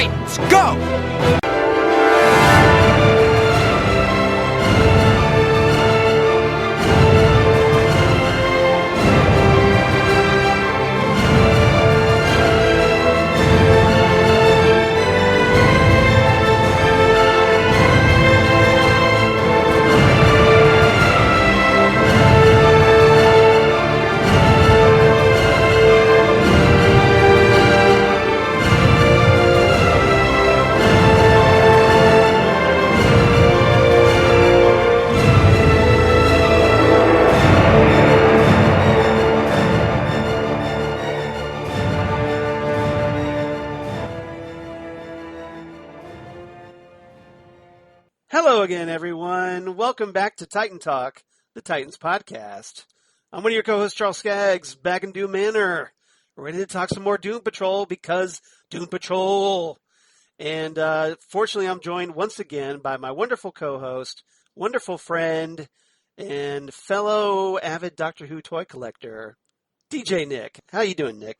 Titans, go! Hello again, everyone. Welcome back to Titan Talk, the Titans podcast. I'm one of your co-hosts, Charles Skaggs, back in Doom Manor, ready to talk some more Doom Patrol because Doom Patrol. And fortunately, I'm joined once again by my wonderful co-host, wonderful friend, and fellow avid Doctor Who toy collector, DJ Nick. How you doing, Nick?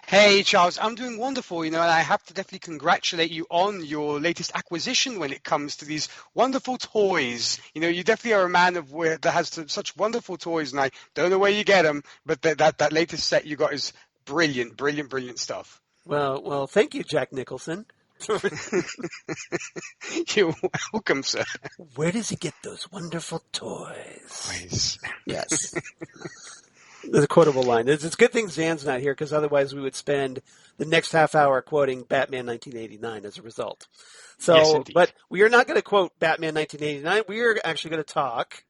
Hey, Charles, I'm doing wonderful, and I have to definitely congratulate you on your latest acquisition when it comes to these wonderful toys. You definitely are a man that has such wonderful toys, and I don't know where you get them, but that latest set you got is brilliant, brilliant, brilliant stuff. Well, thank you, Jack Nicholson. You're welcome, sir. Where does he get those wonderful toys? Yes. There's a quotable line. It's a good thing Zan's not here, because otherwise we would spend the next half hour quoting Batman 1989 as a result. So, yes, but we are not going to quote Batman 1989. We are actually going to talk,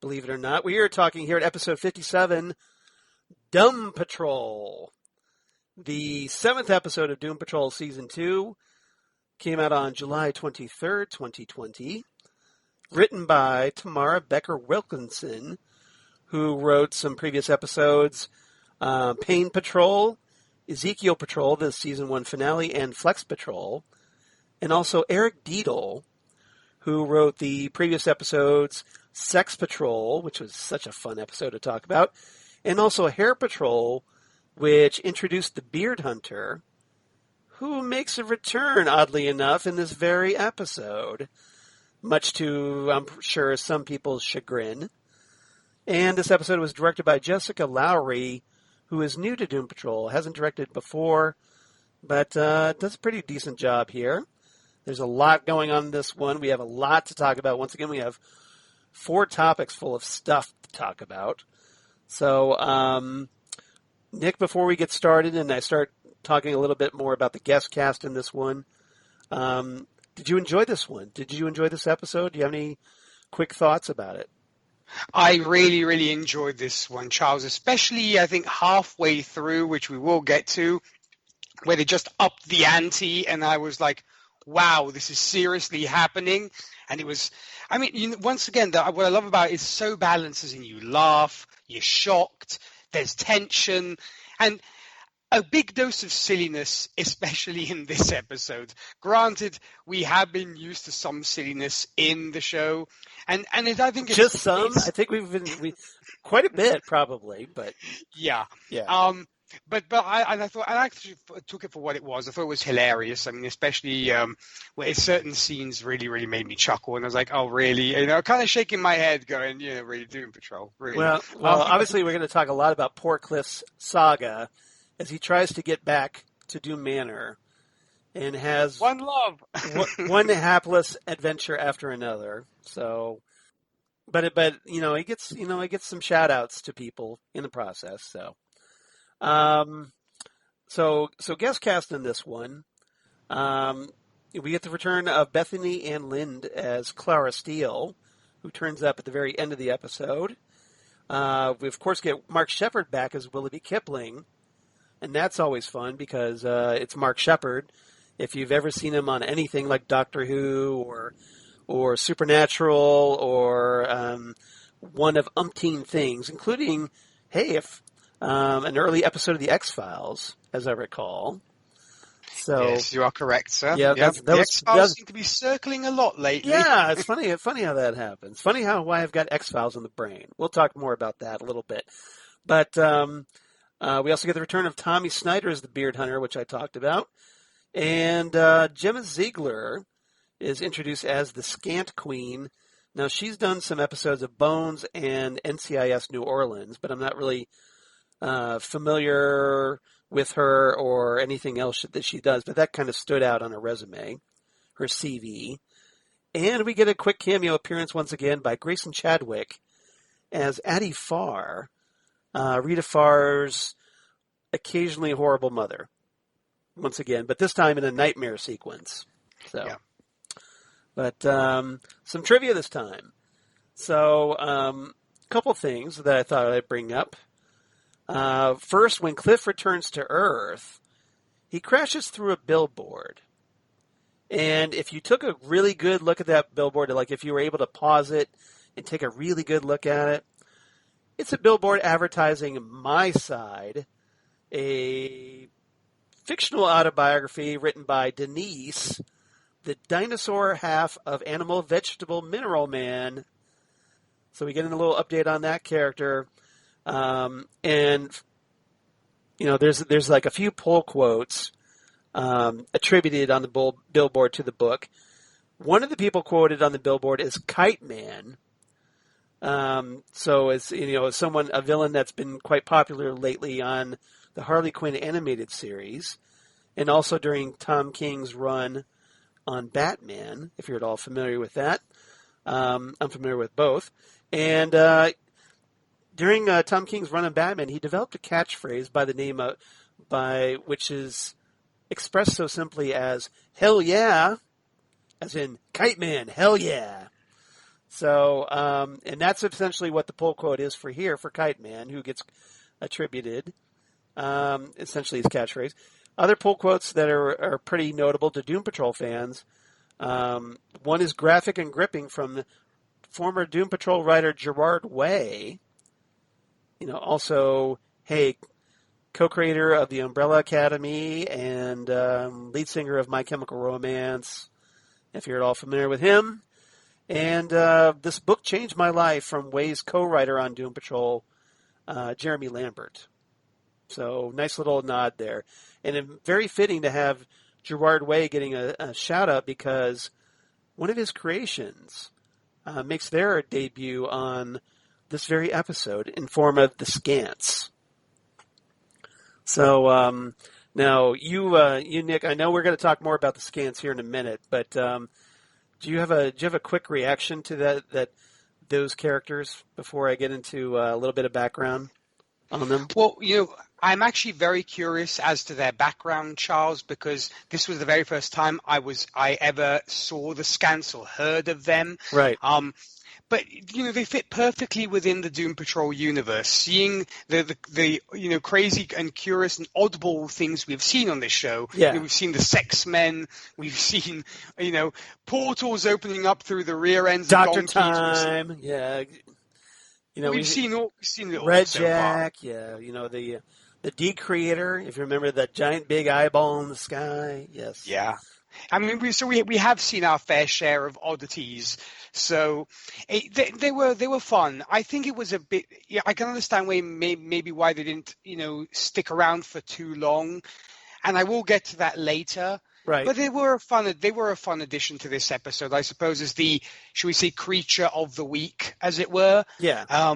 believe it or not, we are talking here at episode 57, Doom Patrol. The 7th episode of Doom Patrol Season 2 came out on July 23rd, 2020. Written by Tamara Becker-Wilkinson, who wrote some previous episodes, Pain Patrol, Ezekiel Patrol, the Season 1 finale, and Flex Patrol. And also Eric Diedel, who wrote the previous episodes, Sex Patrol, which was such a fun episode to talk about, and also Hair Patrol, which introduced the Beard Hunter, who makes a return, oddly enough, in this very episode, much to, I'm sure, some people's chagrin. And this episode was directed by Jessica Lowry, who is new to Doom Patrol, hasn't directed before, but does a pretty decent job here. There's a lot going on in this one. We have a lot to talk about. Once again, we have 4 topics full of stuff to talk about. So, Nick, before we get started and I start talking a little bit more about the guest cast in this one, did you enjoy this one? Did you enjoy this episode? Do you have any quick thoughts about it? I really, really enjoyed this one, Charles, especially, I think, halfway through, which we will get to, where they just upped the ante, and I was like, wow, this is seriously happening. And it was, once again, what I love about it is so balanced, as in you laugh, you're shocked, there's tension, and a big dose of silliness, especially in this episode. Granted, we have been used to some silliness in the show, and I think it's just some. I think we've quite a bit, probably, but yeah. But I thought I actually took it for what it was. I thought it was hilarious. Especially where certain scenes really, really made me chuckle, and I was like, "Oh, really?" Kind of shaking my head, going, really Doom Patrol, really. Well, obviously, we're going to talk a lot about poor Cliff's saga as he tries to get back to Doom Manor and has one love, one hapless adventure after another. So, but he gets some shout outs to people in the process. So guest cast in this one, we get the return of Bethany Ann Lind as Clara Steele, who turns up at the very end of the episode. We of course get Mark Sheppard back as Willoughby Kipling. And that's always fun because it's Mark Sheppard. If you've ever seen him on anything like Doctor Who or Supernatural or one of umpteen things, including, an early episode of The X-Files, as I recall. So, yes, you are correct, sir. Yeah, the X-Files seem to be circling a lot lately. Yeah, it's funny how that happens. Funny how I've got X-Files in the brain. We'll talk more about that a little bit. But we also get the return of Tommy Snider as the Beard Hunter, which I talked about. And Jhemma Ziegler is introduced as the Scant Queen. Now, she's done some episodes of Bones and NCIS New Orleans, but I'm not really familiar with her or anything else that she does, but that kind of stood out on her resume, her CV. And we get a quick cameo appearance once again by Grayson Chadwick as Addie Farr, Rita Farr's occasionally horrible mother, once again, but this time in a nightmare sequence. So, yeah. But some trivia this time. So, a couple things that I thought I'd bring up. First, when Cliff returns to Earth, he crashes through a billboard. And if you took a really good look at that billboard, like if you were able to pause it and take a really good look at it, it's a billboard advertising My Side, a fictional autobiography written by Denise, the dinosaur half of Animal Vegetable Mineral Man. So we get a little update on that character. And, you know, there's like a few pull quotes attributed on the billboard to the book. One of the people quoted on the billboard is Kite Man. So it's, you know, a villain that's been quite popular lately on the Harley Quinn animated series, and also during Tom King's run on Batman, if you're at all familiar with that. I'm familiar with both. And during Tom King's run on Batman, he developed a catchphrase by the name of, which is expressed so simply as "Hell yeah," as in Kite Man, hell yeah. So, and that's essentially what the pull quote is for here for Kite Man, who gets attributed essentially his catchphrase. Other pull quotes that are pretty notable to Doom Patrol fans. One is graphic and gripping from the former Doom Patrol writer Gerard Way. You know, also, hey, co-creator of the Umbrella Academy and lead singer of My Chemical Romance, if you're at all familiar with him. And this book changed my life, from Way's co-writer on Doom Patrol, Jeremy Lambert. So nice little nod there. And very fitting to have Gerard Way getting a shout-out, because one of his creations makes their debut on this very episode in form of the Scants. So now you Nick, I know we're going to talk more about the Scants here in a minute, but do you have a quick reaction to those characters before I get into a little bit of background on them? Well, you know, I'm actually very curious as to their background, Charles, because this was the very first time I ever saw the Scants or heard of them. Right. But, you know, they fit perfectly within the Doom Patrol universe. Seeing the you know, crazy and curious and oddball things we've seen on this show. Yeah. You know, we've seen the sex men. We've seen, you know, portals opening up through the rear ends of Dr. donkeys. Time, yeah. You know, we've seen it all Red so Jack, far. yeah. You know, the D-Creator, if you remember that giant big eyeball in the sky. Yes. Yeah. I mean, we have seen our fair share of oddities, so they were fun. I think it was a bit. Yeah, I can understand maybe why they didn't, you know, stick around for too long, and I will get to that later. Right. But they were a fun addition to this episode, I suppose, as the, should we say, creature of the week, as it were. Yeah.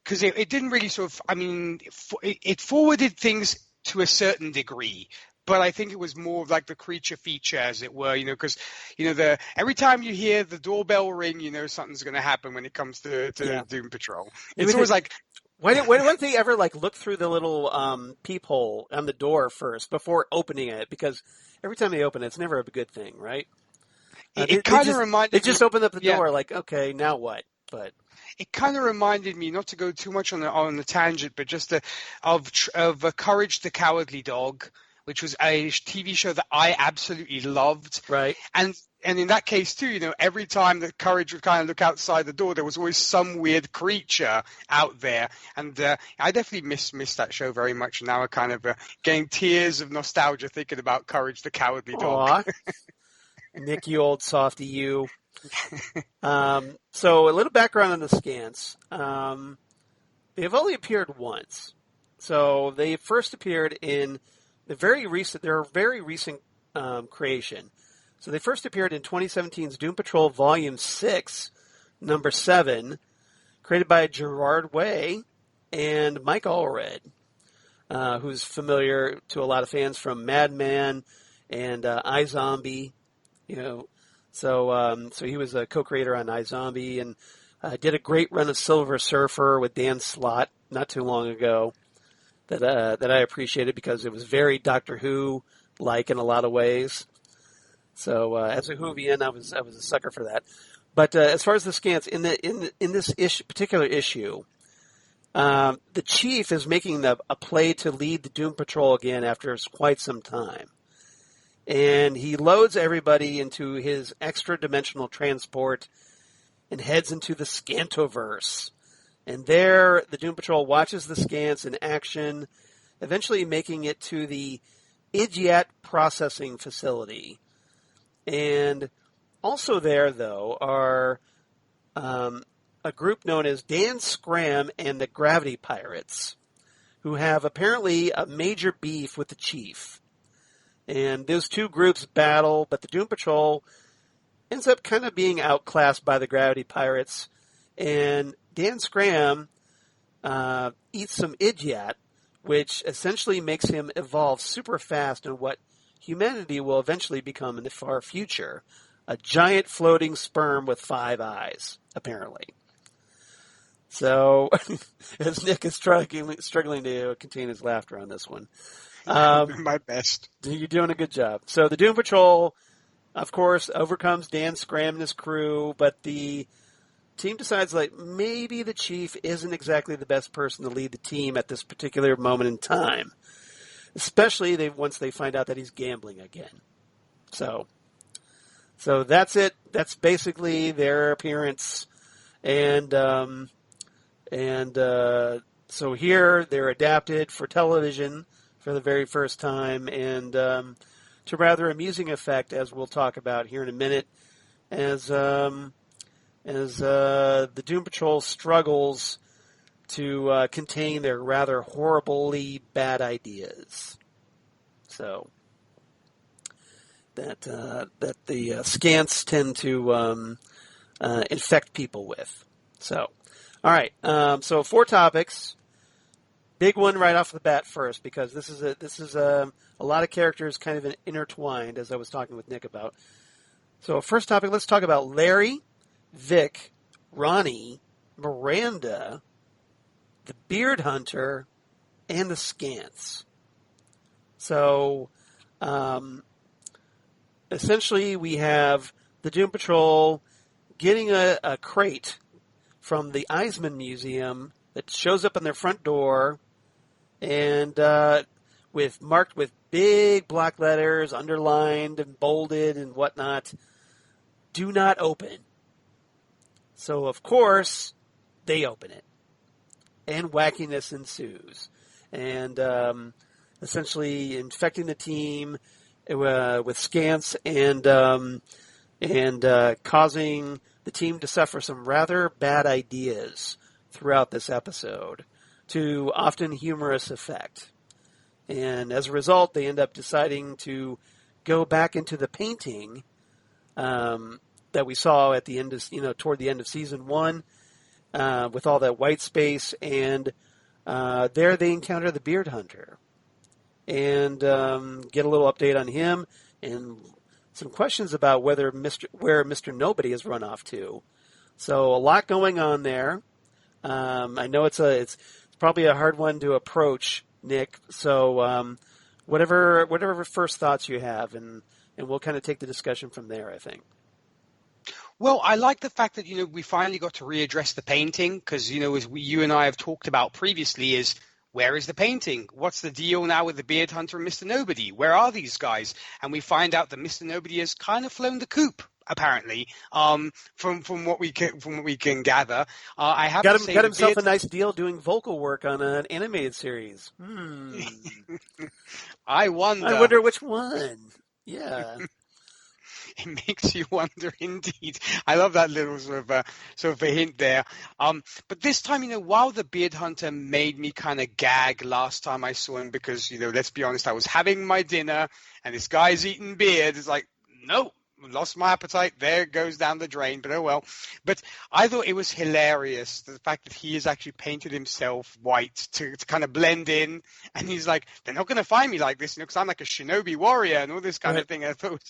Because it didn't really sort of. I mean, it forwarded things to a certain degree. But I think it was more of like the creature feature, as it were, you know, because, you know, every time you hear the doorbell ring, you know something's going to happen when it comes to Doom Patrol. It's always like, why don't they ever like look through the little peephole on the door first before opening it? Because every time they open it, it's never a good thing, right? It kind of reminded me. They just opened up the door, like, okay, now what? But it kind of reminded me, not to go too much on the tangent, but just of Courage the Cowardly Dog, which was a TV show that I absolutely loved. Right. And in that case, too, you know, every time that Courage would kind of look outside the door, there was always some weird creature out there. And I definitely miss that show very much. Now I'm kind of getting tears of nostalgia thinking about Courage the Cowardly Dog. Nick, you old softy, you. So a little background on the Scants. They've only appeared once. So they first appeared in their very recent creation. So they first appeared in 2017's Doom Patrol Volume 6, number 7, created by Gerard Way and Mike Allred, who's familiar to a lot of fans from Madman and iZombie. So he was a co-creator on iZombie and did a great run of Silver Surfer with Dan Slott not too long ago that I appreciated because it was very Doctor Who-like in a lot of ways. So as a Whovian, I was a sucker for that. But as far as the Scants, in this particular issue, the Chief is making a play to lead the Doom Patrol again after quite some time. And he loads everybody into his extra-dimensional transport and heads into the Scantoverse. And there, the Doom Patrol watches the Scants in action, eventually making it to the Idiot Processing Facility. And also there, though, are a group known as Dan Scram and the Gravity Pirates, who have apparently a major beef with the Chief. And those two groups battle, but the Doom Patrol ends up kind of being outclassed by the Gravity Pirates. And Dan Scram eats some Idiot, which essentially makes him evolve super fast in what humanity will eventually become in the far future. A giant floating sperm with 5 eyes, apparently. So, as Nick is struggling to contain his laughter on this one. My best. You're doing a good job. So the Doom Patrol, of course, overcomes Dan Scram and his crew, but the team decides maybe the Chief isn't exactly the best person to lead the team at this particular moment in time. Especially once they find out that he's gambling again. So that's it. That's basically their appearance. And so here they're adapted for television for the very first time, and to rather amusing effect, as we'll talk about here in a minute, as the Doom Patrol struggles to contain their rather horribly bad ideas. So that the Scants tend to infect people with. So, all right. So 4 topics. Big one right off the bat first, because this is a lot of characters kind of intertwined, as I was talking with Nick about. So first topic, let's talk about Larry, Vic, Ronnie, Miranda, the Beard Hunter, and the Scants. So essentially we have the Doom Patrol getting a crate from the Eisman Museum that shows up on their front door and marked with big block letters, underlined and bolded and whatnot, do not open. So, of course, they open it. And wackiness ensues. And essentially infecting the team with Scants and causing the team to suffer some rather bad ideas throughout this episode to often humorous effect. And as a result, they end up deciding to go back into the painting that we saw at the end of, toward the end of season 1, with all that white space, and there they encounter the Beard Hunter and get a little update on him and some questions about where Mr. Nobody has run off to. So a lot going on there. I know it's probably a hard one to approach, Nick. So whatever first thoughts you have, and we'll kind of take the discussion from there, I think. Well, I like the fact that, we finally got to readdress the painting because, as you and I have talked about previously, is where is the painting? What's the deal now with the Beard Hunter and Mr. Nobody? Where are these guys? And we find out that Mr. Nobody has kind of flown the coop, apparently, from what we can gather. I have to say, got himself a nice deal doing vocal work on an animated series. I wonder which one. Yeah. it makes you wonder indeed. I love that little sort of a hint there. But this time, while the Beard Hunter made me kind of gag last time I saw him, because, let's be honest, I was having my dinner and this guy's eating beard. It's like, no. Lost my appetite. There it goes down the drain, but oh well. But I thought it was hilarious, the fact that he has actually painted himself white to kind of blend in. And he's like, they're not going to find me like this, because I'm like a shinobi warrior and all this kind of thing. I thought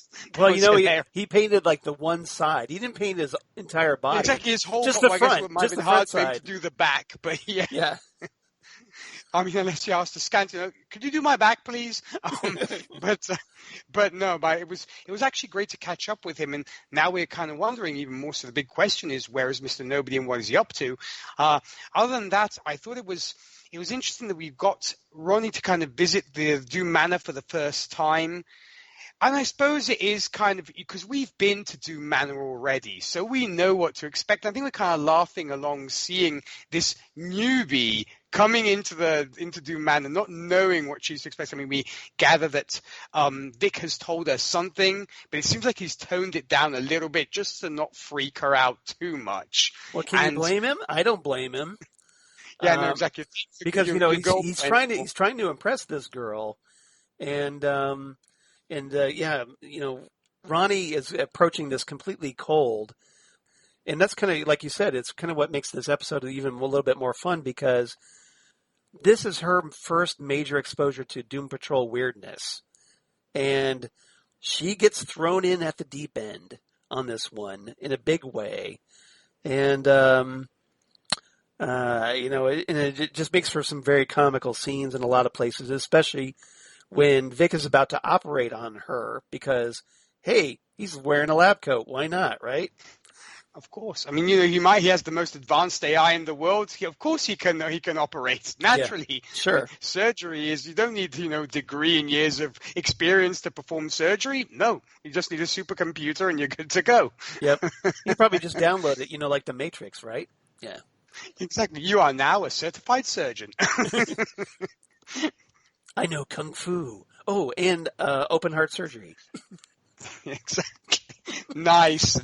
he painted like the one side. He didn't paint his entire body. Exactly, his whole just the front. I guess it might just have the been hard front for him side. to do the back, but yeah. Yeah. I mean, unless you ask the Scant, could you do my back, please? But no, it was actually great to catch up with him. And now we're kind of wondering even more. So the big question is, where is Mr. Nobody and what is he up to? Other than that, I thought it was interesting that we've got Roni to kind of visit the Doom Manor for the first time. And I suppose it is kind of because we've been to Doom Manor already, so we know what to expect. I think we're kind of laughing along seeing this newbie coming into Doom Manor, not knowing what she's expecting. I mean, we gather that Vic has told her something, but it seems like he's toned it down a little bit just to not freak her out too much. Well, can you blame him? I don't blame him. Yeah, no, exactly. Because he's trying to impress this girl, and Roni is approaching this completely cold. And that's kind of, like you said, it's kind of what makes this episode even a little bit more fun, because this is her first major exposure to Doom Patrol weirdness. And she gets thrown in at the deep end on this one in a big way. And, it just makes for some very comical scenes in a lot of places, especially when Vic is about to operate on her because, hey, he's wearing a lab coat. Why not, right? Of course. I mean, he has the most advanced AI in the world. Of course he can operate naturally. Yeah, sure. Surgery is, you don't need, degree and years of experience to perform surgery. No, you just need a supercomputer and you're good to go. Yep. You probably just download it, like the Matrix, right? Yeah. Exactly. You are now a certified surgeon. I know Kung Fu. Oh, and open heart surgery. Exactly. Nice.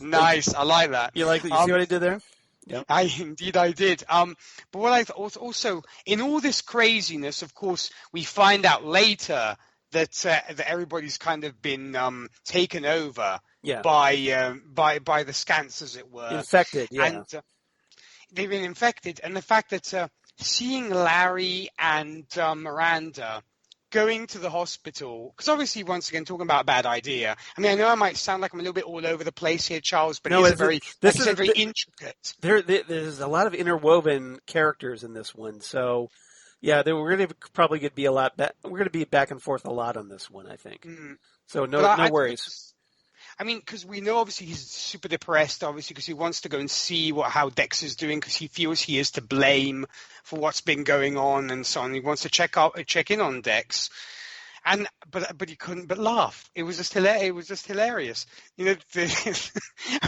I like that. You like? You see what I did there? Yeah. I did. But what I thought also, in all this craziness, of course, we find out later that everybody's kind of been taken over by the Scants, as it were. Infected, yeah. And they've been infected, and the fact that seeing Larry and Miranda going to the hospital, because obviously, once again, talking about a bad idea. I mean, I know I might sound like I'm a little bit all over the place here, Charles, but it's very intricate. There's a lot of interwoven characters in this one, so yeah, we're going to probably be we're going to be back and forth a lot on this one, I think. Mm. So no worries. I mean, because we know obviously he's super depressed, obviously, because he wants to go and see how Dex is doing, because he feels he is to blame for what's been going on and so on. He wants to check in on Dex, but he couldn't but laugh. It was just hilarious. I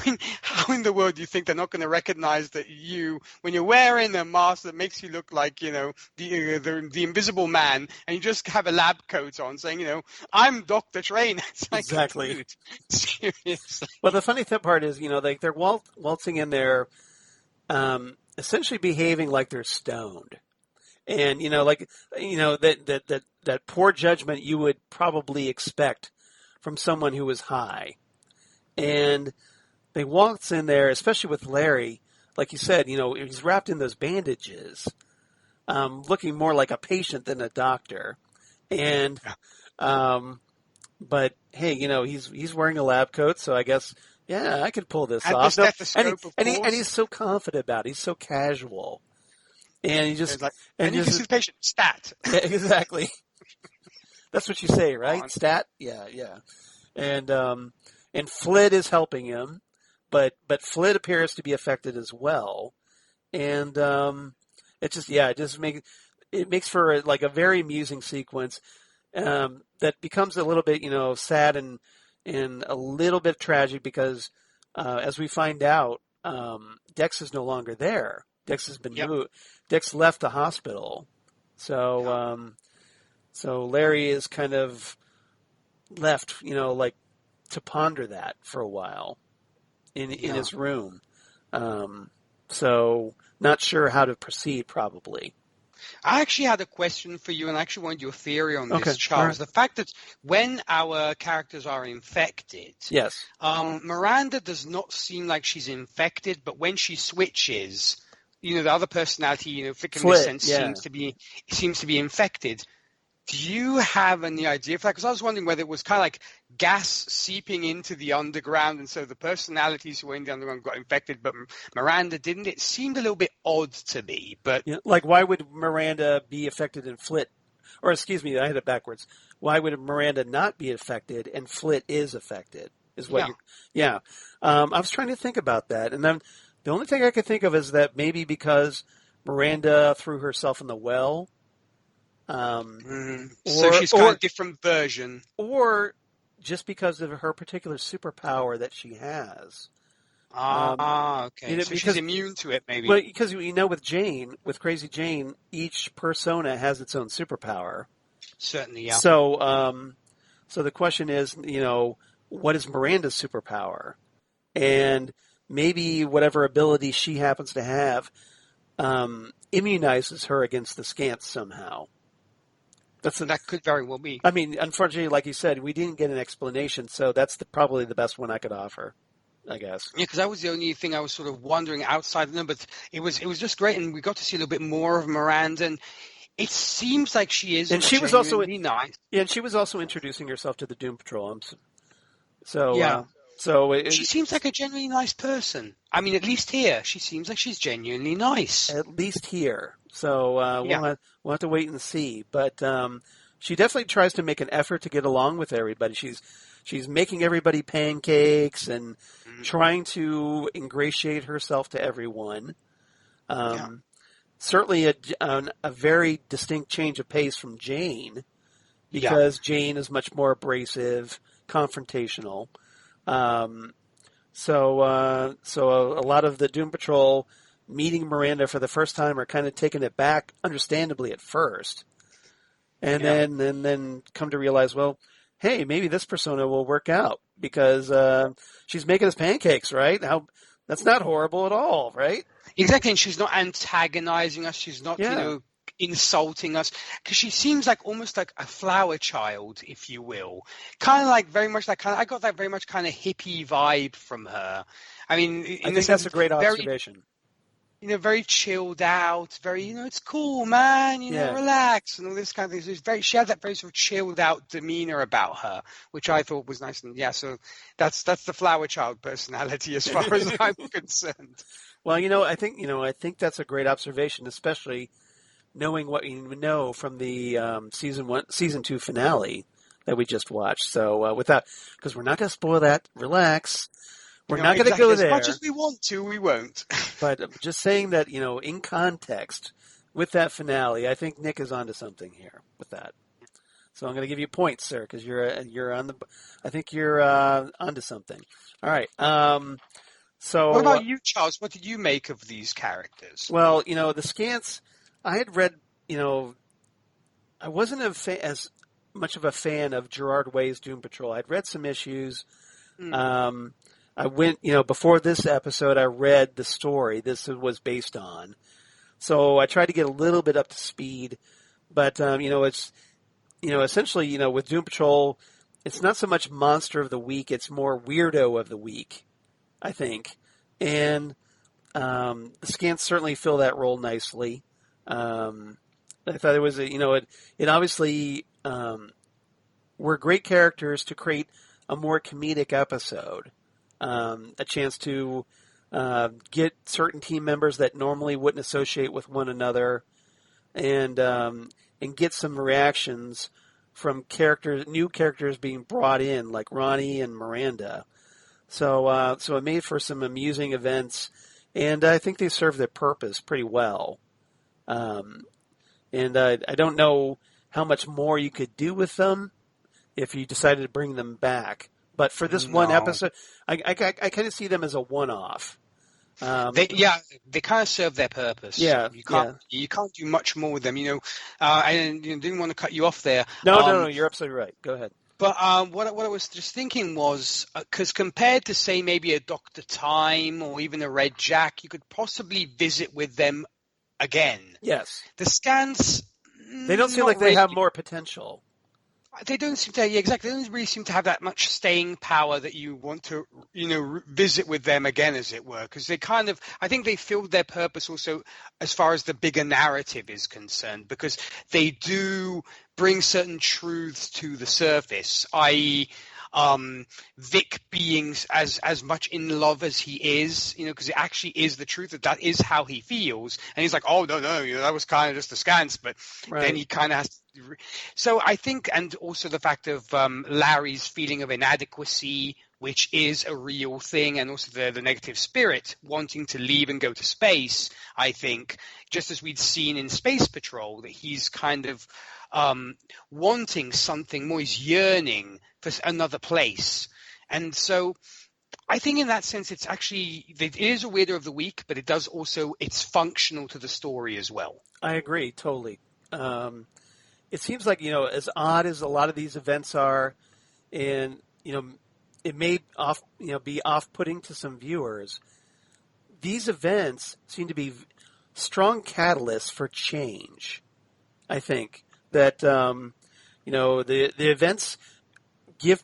mean, how in the world do you think they're not going to recognize that when you're wearing a mask that makes you look like the Invisible Man, and you just have a lab coat on, saying I'm Dr. Train? It's like, exactly. Dude, seriously. Well, the funny part is they're waltzing in there, essentially behaving like they're stoned. And, that poor judgment you would probably expect from someone who was high. And they waltz in there, especially with Larry, like you said, he's wrapped in those bandages, looking more like a patient than a doctor. And, but hey, he's wearing a lab coat, so I guess, yeah, I could pull this off. And he's so confident about it. He's so casual. And he just this is patient stat. Yeah, exactly. That's what you say, right? Stat. Yeah. And Flid is helping him, but Flid appears to be affected as well. And it makes for like a very amusing sequence that becomes a little bit sad and a little bit tragic because as we find out, Dex is no longer there. Dex has been moved. Dex left the hospital, so Larry is kind of left, ponder that for a while in his room. So not sure how to proceed, probably. I actually had a question for you, and I actually wanted your theory on this, Charles. Right. The fact that when our characters are infected, yes, Miranda does not seem like she's infected, but when she switches, the other personality, Flick in this sense, seems to be infected. Do you have any idea for that? Because I was wondering whether it was kind of like gas seeping into the underground, and so the personalities who were in the underground got infected, but Miranda didn't. It seemed a little bit odd to me. But like, why would Miranda be affected and Flit? Or excuse me, I had it backwards. Why would Miranda not be affected and Flit is affected? Is what? I was trying to think about that, and then the only thing I could think of is that maybe because Miranda threw herself in the well. So she's kind of a different version. Or just because of her particular superpower that she has. Okay. So she's immune to it, maybe. Well, because with Crazy Jane, each persona has its own superpower. Certainly, yeah. So the question is, what is Miranda's superpower? And maybe whatever ability she happens to have immunizes her against the Scants somehow. That could very well be. I mean, unfortunately, like you said, we didn't get an explanation, so that's probably the best one I could offer, I guess. Yeah, because that was the only thing I was sort of wondering outside of them, but it was just great, and we got to see a little bit more of Miranda, and it seems like she is and she was also nice. Yeah, and she was also introducing herself to the Doom Patrol. She seems like a genuinely nice person. I mean, at least here, she seems like she's genuinely nice. At least here. So we'll have to wait and see. But she definitely tries to make an effort to get along with everybody. She's making everybody pancakes and trying to ingratiate herself to everyone. Certainly a very distinct change of pace from Jane, because Jane is much more abrasive, confrontational. So a lot of the Doom Patrol meeting Miranda for the first time are kind of taking it back, understandably at first, and then come to realize, well, hey, maybe this persona will work out because she's making us pancakes, right? That's not horrible at all, right? Exactly, and she's not antagonizing us. She's not, insulting us, because she seems like almost like a flower child, if you will. Kind of like very much like I got that very much kind of hippie vibe from her. I mean, I think that's a great observation. Very chilled out, very, it's cool, man, relax, and all this kind of thing. She had that very sort of chilled out demeanor about her, which I thought was nice. And so that's the flower child personality as far as I'm concerned. Well, I think that's a great observation, especially knowing what you know from the season 2 finale that we just watched. So because we're not going to spoil that, relax. We're not going to go there. As much as we want to, we won't. But just saying that, in context with that finale, I think Nick is onto something here with that. So I'm going to give you points, sir, because you're on the. I think you're onto something. All right. So what about you, Charles? What did you make of these characters? Well, the Scants. I had read. I wasn't as much of a fan of Gerard Way's Doom Patrol. I'd read some issues. I went, before this episode, I read the story this was based on. So I tried to get a little bit up to speed. But, it's, essentially, with Doom Patrol, it's not so much Monster of the Week, it's more Weirdo of the Week, I think. And the Scants certainly fill that role nicely. I thought it was, it obviously were great characters to create a more comedic episode. A chance to get certain team members that normally wouldn't associate with one another, and get some reactions from new characters being brought in, like Roni and Miranda. So it made for some amusing events, and I think they served their purpose pretty well. And I don't know how much more you could do with them if you decided to bring them back. But for this one episode, I kind of see them as a one-off. They kind of serve their purpose. Yeah, you can't do much more with them. I didn't want to cut you off there. No, you're absolutely right. Go ahead. But what I was just thinking was, because compared to, say, maybe a Dr. Time or even a Red Jack, you could possibly visit with them again. Yes. The Scants, they don't seem like they have more potential. They don't seem to, yeah, exactly. They don't really seem to have that much staying power that you want to, visit with them again, as it were. Because I think they filled their purpose also as far as the bigger narrative is concerned, because they do bring certain truths to the surface, i.e., Vic being as much in love as he is, because it actually is the truth that is how he feels. And he's like, oh, no, that was kind of just a Scants. But then he kind of has to. So I think, and also the fact of Larry's feeling of inadequacy, which is a real thing, and also the negative spirit wanting to leave and go to space, I think, just as we'd seen in Space Patrol, that he's kind of wanting something more, he's yearning for another place. And so I think in that sense, it is a Weirdo of the Week, but it's functional to the story as well. I agree, totally. It seems like, as odd as a lot of these events are, and, it may be off-putting to some viewers, these events seem to be strong catalysts for change, I think. That, the events give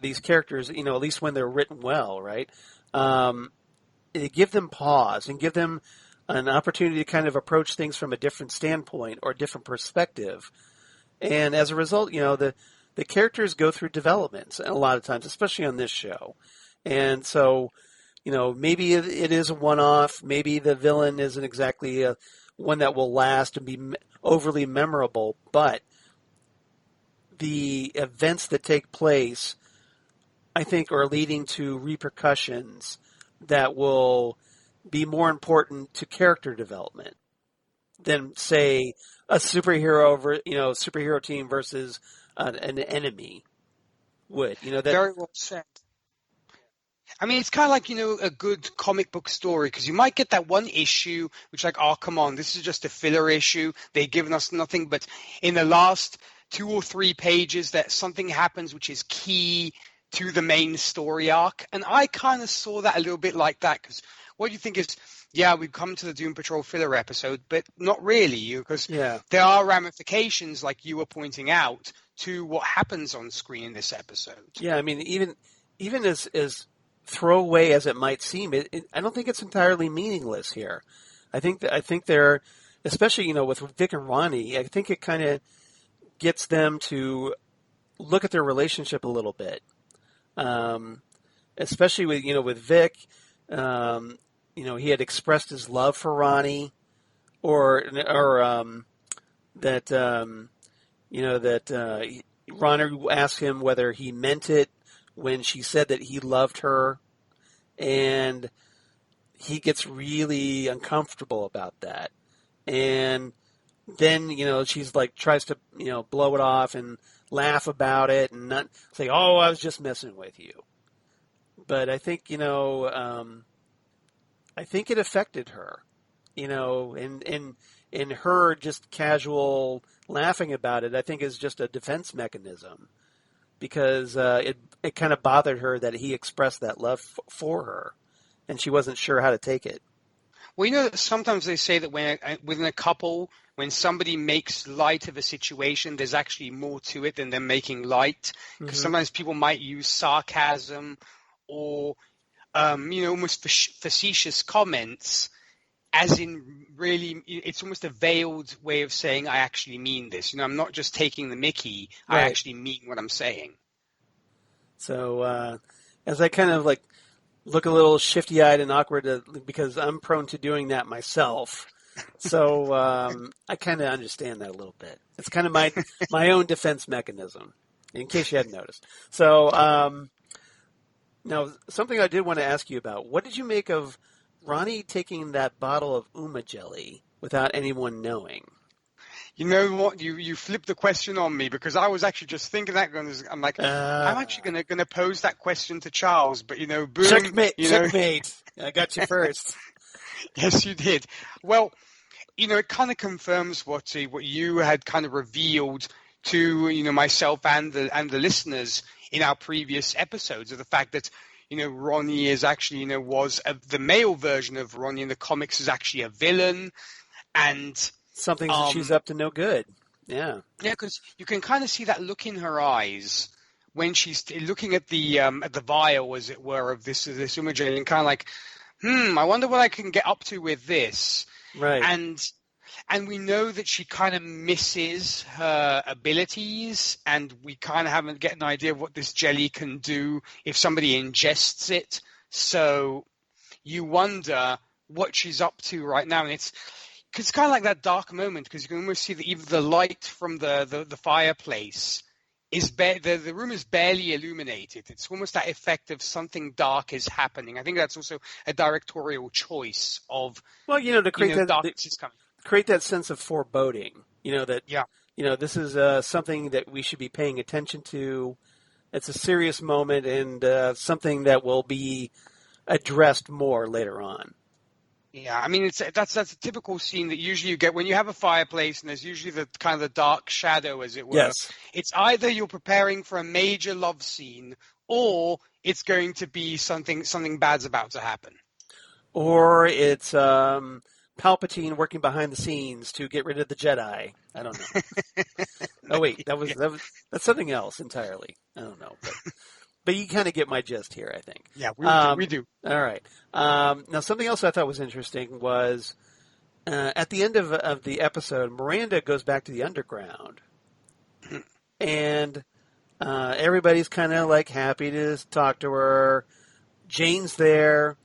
these characters, at least when they're written well, right, they give them pause and give them an opportunity to kind of approach things from a different standpoint or a different perspective. And as a result, the characters go through developments a lot of times, especially on this show. And so, maybe it is a one-off. Maybe the villain isn't exactly one that will last and be overly memorable. But the events that take place, I think, are leading to repercussions that will be more important to character development than, say, a superhero team versus an enemy would. Very well said. I mean, it's kind of like, a good comic book story, because you might get that one issue which, like, oh, come on, this is just a filler issue. They've given us nothing, but in the last 2 or 3 pages that something happens which is key to the main story arc. And I kind of saw that a little bit like that, because what you think is, yeah, we've come to the Doom Patrol filler episode, but not really, because there are ramifications, like you were pointing out, to what happens on screen in this episode. Yeah, I mean, even as throwaway as it might seem, I don't think it's entirely meaningless here. I think they're, especially, with Vic and Roni, I think it kind of gets them to look at their relationship a little bit. Especially with Vic, he had expressed his love for Roni, or that Roni asked him whether he meant it when she said that he loved her, and he gets really uncomfortable about that. And then, she's like, tries to, blow it off and laugh about it and not say, oh, I was just messing with you. But I think, I think it affected her, and her just casual laughing about it, I think, is just a defense mechanism, because it kind of bothered her that he expressed that love for her, and she wasn't sure how to take it. Well, sometimes they say that within a couple, when somebody makes light of a situation, there's actually more to it than them making light, because sometimes people might use sarcasm or almost facetious comments, as in really, it's almost a veiled way of saying, I actually mean this. I'm not just taking the mickey. Right. I actually mean what I'm saying. So as I kind of look a little shifty-eyed and awkward, because I'm prone to doing that myself. So I kind of understand that a little bit. It's kind of my own defense mechanism, in case you hadn't noticed. So now, something I did want to ask you about. What did you make of Roni taking that bottle of Uma jelly without anyone knowing? You know what? You flipped the question on me, because I was actually just thinking that. I'm like, I'm actually going to pose that question to Charles, but boom. Checkmate, checkmate. I got you first. Yes, you did. Well, it kind of confirms what you had kind of revealed to myself and the listeners in our previous episodes of the fact that Roni is actually the male version of Roni in the comics is actually a villain, and some things that she's up to no good. Yeah, because you can kind of see that look in her eyes when she's looking at the vial, as it were, of this image, and kind of like, I wonder what I can get up to with this. Right. And we know that she kind of misses her abilities, and we kind of haven't get an idea of what this jelly can do if somebody ingests it. So you wonder what she's up to right now, and it's kind of like that dark moment, because you can almost see that even the light from the fireplace is the room is barely illuminated. It's almost that effect of something dark is happening. I think that's also a directorial choice of to create that darkness is coming. Create that sense of foreboding. This is something that we should be paying attention to. It's a serious moment and something that will be addressed more later on. Yeah, I mean that's a typical scene that usually you get when you have a fireplace and there's usually the kind of the dark shadow, as it were. Yes. It's either you're preparing for a major love scene or it's going to be something bad's about to happen. Or it's Palpatine working behind the scenes to get rid of the Jedi. I don't know. Oh wait, that's something else entirely. I don't know, but you kind of get my gist here, I think. Yeah, we do. All right. Now, something else I thought was interesting was at the end of the episode, Miranda goes back to the underground, and everybody's kind of like happy to talk to her. Jane's there.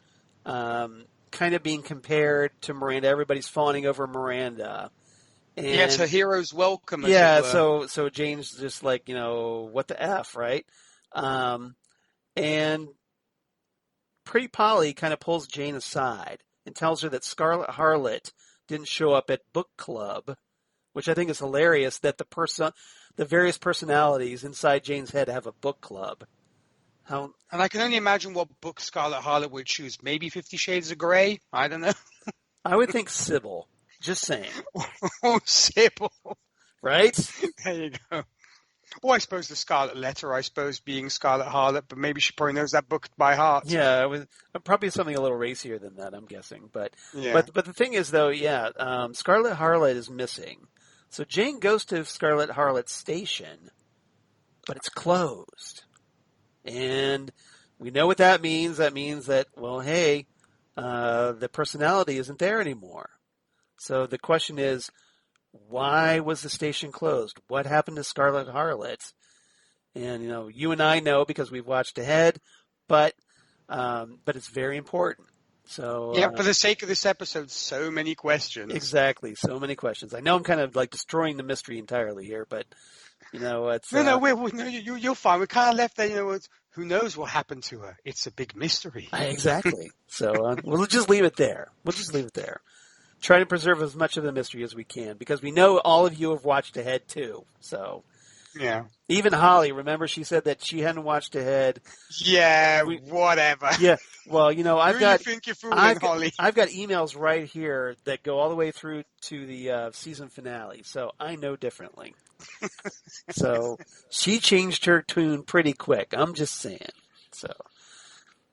Kind of being compared to Miranda. Everybody's fawning over Miranda. And, it's her hero's welcome. So Jane's just like, what the F, right? And Pretty Polly kind of pulls Jane aside and tells her that Scarlet Harlot didn't show up at book club, which I think is hilarious that the various personalities inside Jane's head have a book club. And I can only imagine what book Scarlet Harlot would choose. Maybe 50 Shades of Grey? I don't know. I would think Sybil. Just saying. Oh, Sybil. Right? There you go. Well, I suppose the Scarlet Letter, being Scarlet Harlot, but maybe she probably knows that book by heart. Yeah, it was probably something a little racier than that, I'm guessing. But the thing is, though, Scarlet Harlot is missing. So Jane goes to Scarlet Harlot's station, but it's closed. And we know what that means. That means that, the personality isn't there anymore. So the question is, why was the station closed? What happened to Scarlet Harlot? And, you and I know because we've watched ahead, but it's very important. So for the sake of this episode, so many questions. Exactly, so many questions. I know I'm kind of like destroying the mystery entirely here, but it's you're fine. We kind of left there. Who knows what happened to her? It's a big mystery. Exactly. So we'll just leave it there. Try to preserve as much of the mystery as we can because we know all of you have watched ahead too. So. Yeah. Even Holly, remember she said that she hadn't watched ahead. Yeah, whatever. Yeah, well, I've got Holly. I've got emails right here that go all the way through to the season finale, so I know differently. So she changed her tune pretty quick. I'm just saying. So,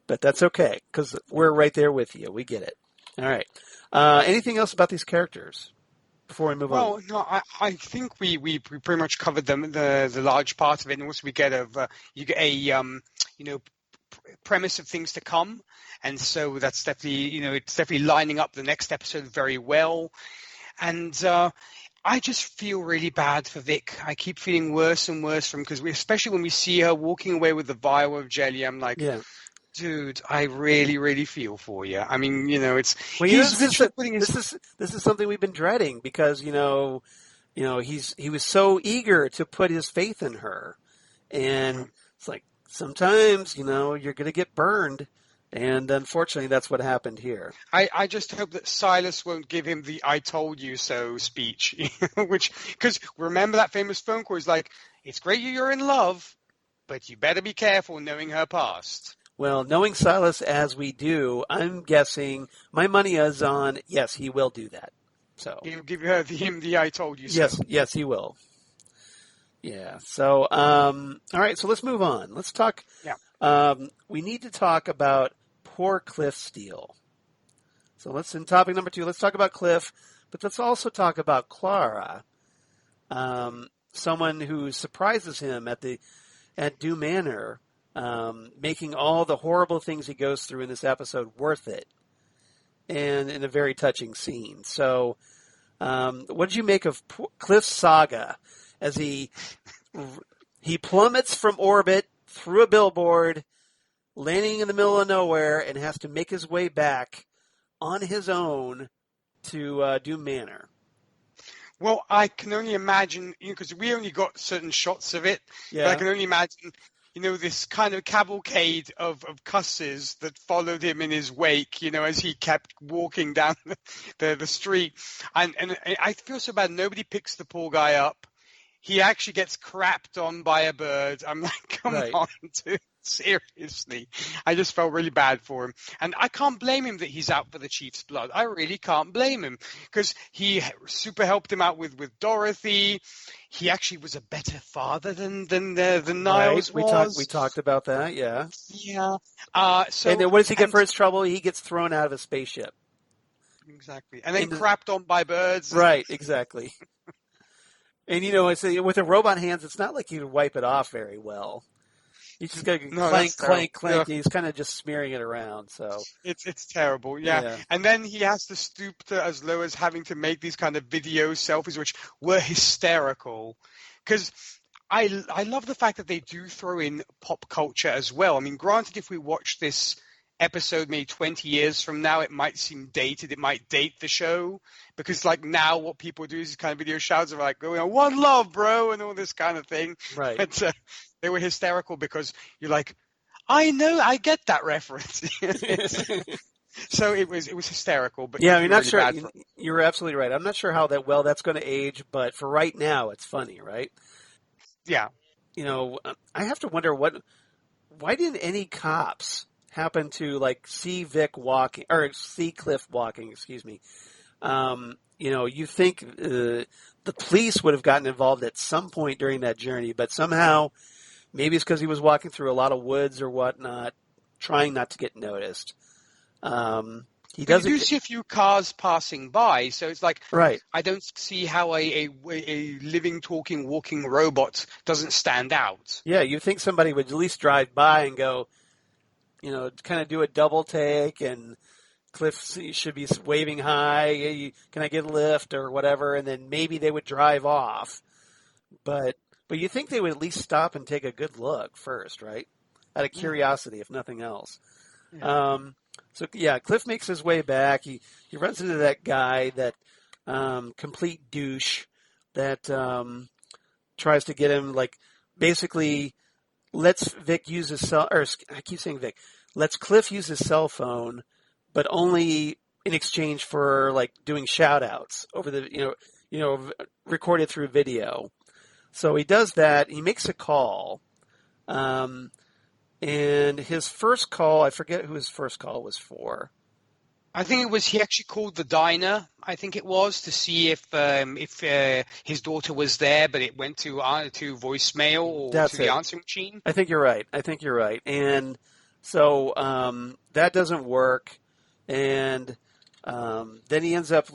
but that's okay because we're right there with you. We get it. All right. Anything else about these characters? Before we move on. Well, no, I think we pretty much covered the large part of it, and also we get you get a premise of things to come, and so that's definitely it's definitely lining up the next episode very well, and I just feel really bad for Vic. I keep feeling worse and worse because especially when we see her walking away with the vial of jelly, I'm like. Yeah. Dude, I really, really feel for you. I mean, it's this is something we've been dreading because he was so eager to put his faith in her, and it's like sometimes you're going to get burned, and unfortunately that's what happened here. I just hope that Silas won't give him the "I told you so" speech, because remember that famous phone call? He's like, "It's great you're in love, but you better be careful knowing her past." Well, knowing Silas as we do, I'm guessing my money is on, yes, he will do that. So he'll give him the I told you so. Yes, he will. Yeah. So, all right. So let's move on. Let's talk. Yeah. We need to talk about poor Cliff Steele. So in topic number 2, let's talk about Cliff, but let's also talk about Clara, someone who surprises him at Dew Manor, making all the horrible things he goes through in this episode worth it, and in a very touching scene. So, what did you make of Cliff's saga as he plummets from orbit through a billboard, landing in the middle of nowhere, and has to make his way back on his own to Dew Manor? Well, I can only imagine, because we only got certain shots of it, Yeah. but I can only imagine, this kind of cavalcade of cusses that followed him in his wake, as he kept walking down the street. And I feel so bad. Nobody picks the poor guy up. He actually gets crapped on by a bird. I'm like, come on, dude. Seriously. I just felt really bad for him. And I can't blame him that he's out for the Chief's blood. I really can't blame him, because he super helped him out with Dorothy. He actually was a better father than Niles was. We talked about that, yeah. Yeah. And then what does he get for his trouble? He gets thrown out of a spaceship. Exactly. And then crapped on by birds. Right, exactly. And, I say with the robot hands, it's not like you wipe it off very well. You just got to clank. Yeah. He's kind of just smearing it around. So it's terrible. Yeah. And then he has to stoop to as low as having to make these kind of video selfies, which were hysterical. Because I love the fact that they do throw in pop culture as well. I mean, granted, if we watch this episode maybe 20 years from now, it might seem dated. It might date the show, because like now what people do is these kind of video shouts of like, one love, bro, and all this kind of thing. Right. But they were hysterical, because you're like, I know, I get that reference. So it was hysterical. But yeah, I'm not sure. You're absolutely right. I'm not sure how that's going to age, but for right now, it's funny, right? Yeah. I have to wonder why didn't any cops happen to see Cliff walking, excuse me. You think the police would have gotten involved at some point during that journey, but somehow, maybe it's because he was walking through a lot of woods or whatnot, trying not to get noticed. You do see a few cars passing by, so it's like, right. I don't see how a living, talking, walking robot doesn't stand out. Yeah, you think somebody would at least drive by and go, kind of do a double take, and Cliff should be waving hi, can I get a lift or whatever, and then maybe they would drive off. But you think they would at least stop and take a good look first, right? Out of curiosity, if nothing else. Yeah. Cliff makes his way back. He runs into that guy, that complete douche that tries to get him, basically lets Vic use his lets Cliff use his cell phone, but only in exchange for doing shout outs over the, recorded through video. So he does that. He makes a call. And his first call, I forget who his first call was for. I think it was, he actually called the diner, I think it was, to see if his daughter was there, but it went to voicemail or to the answering machine. I think you're right. And so that doesn't work. And then he ends up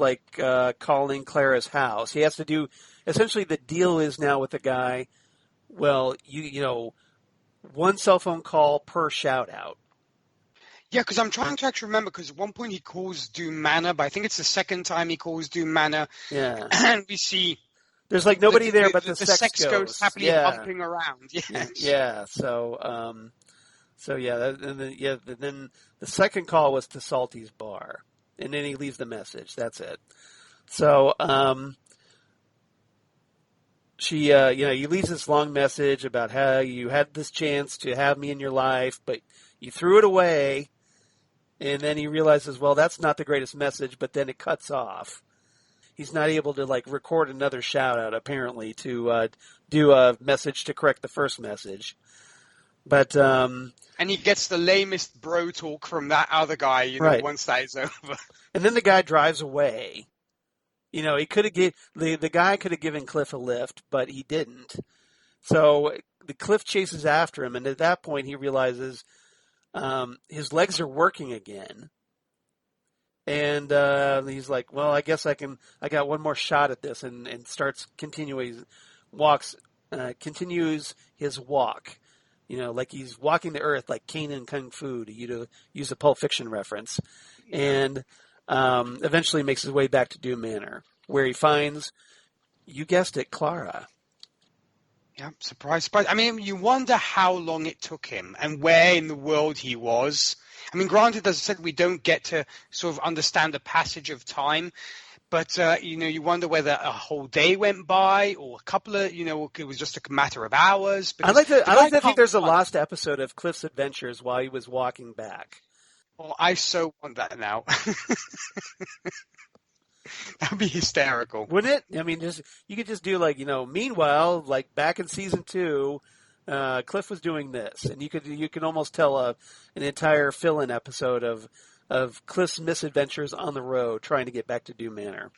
calling Clara's house. He has to do, essentially the deal is now with the guy, well, one cell phone call per shout out. Yeah, because I'm trying to actually remember, because at one point he calls Dew Manor, but I think it's the second time he calls Dew Manor. Yeah. And we see... There's nobody there, but the sex goes happily bumping around. Yes. Yeah, so then the second call was to Salty's bar, and then he leaves the message. That's it. So he leaves this long message about how you had this chance to have me in your life, but you threw it away. And then he realizes, well, that's not the greatest message, but then it cuts off. He's not able to record another shout out, apparently, to do a message to correct the first message. But and he gets the lamest bro talk from that other guy, right. Once that is over. And then the guy drives away. He could have the guy could have given Cliff a lift, but he didn't. So the Cliff chases after him, and at that point he realizes his legs are working again. And he's like, well, I guess I got one more shot at this, and continues his walk. Like he's walking the earth like Kane in Kung Fu, to use a Pulp Fiction reference. And eventually makes his way back to Doom Manor, where he finds, you guessed it, Clara. Yeah, surprise. I mean, you wonder how long it took him and where in the world he was. I mean, granted, as I said, we don't get to sort of understand the passage of time, but, you wonder whether a whole day went by or a couple of, it was just a matter of hours. I like to think there's a lost episode of Cliff's adventures while he was walking back. Well, I so want that now. That would be hysterical. Wouldn't it? I mean, you could just do meanwhile, like back in season 2, Cliff was doing this, and you can almost tell an entire fill-in episode of Cliff's misadventures on the road trying to get back to Doom Manor.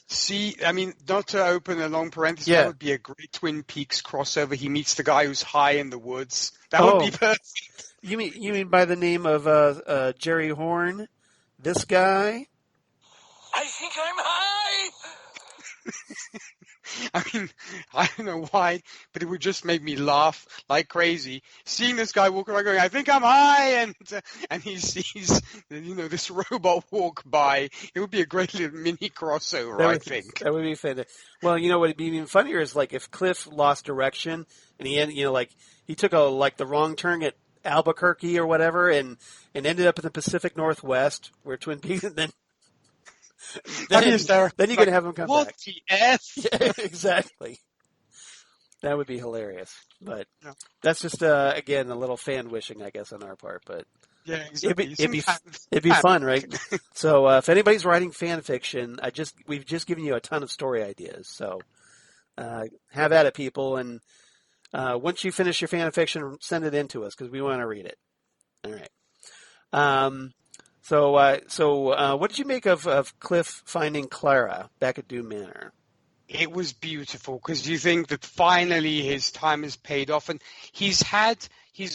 See, I mean, not to open a long parenthesis, that would be a great Twin Peaks crossover. He meets the guy who's high in the woods. That would be perfect. You mean by the name of Jerry Horn? This guy? I think I'm high! I mean, I don't know why, but it would just make me laugh like crazy. Seeing this guy walk around going, I think I'm high, and he sees, this robot walk by. It would be a great little mini crossover, I think. That would be fun. Well, what would be even funnier is if Cliff lost direction and he took the wrong turn at Albuquerque or whatever and ended up in the Pacific Northwest where Twin Peaks, then you can have him come back. What the F? Yeah, exactly. That would be hilarious. But that's just, again, a little fan wishing, I guess, on our part. But yeah, exactly. It'd be fun, right? So if anybody's writing fan fiction, we've just given you a ton of story ideas. So have at it, people. And once you finish your fan fiction, send it in to us because we want to read it. All right. So what did you make of Cliff finding Clara back at Doom Manor? It was beautiful because you think that finally his time has paid off, and he's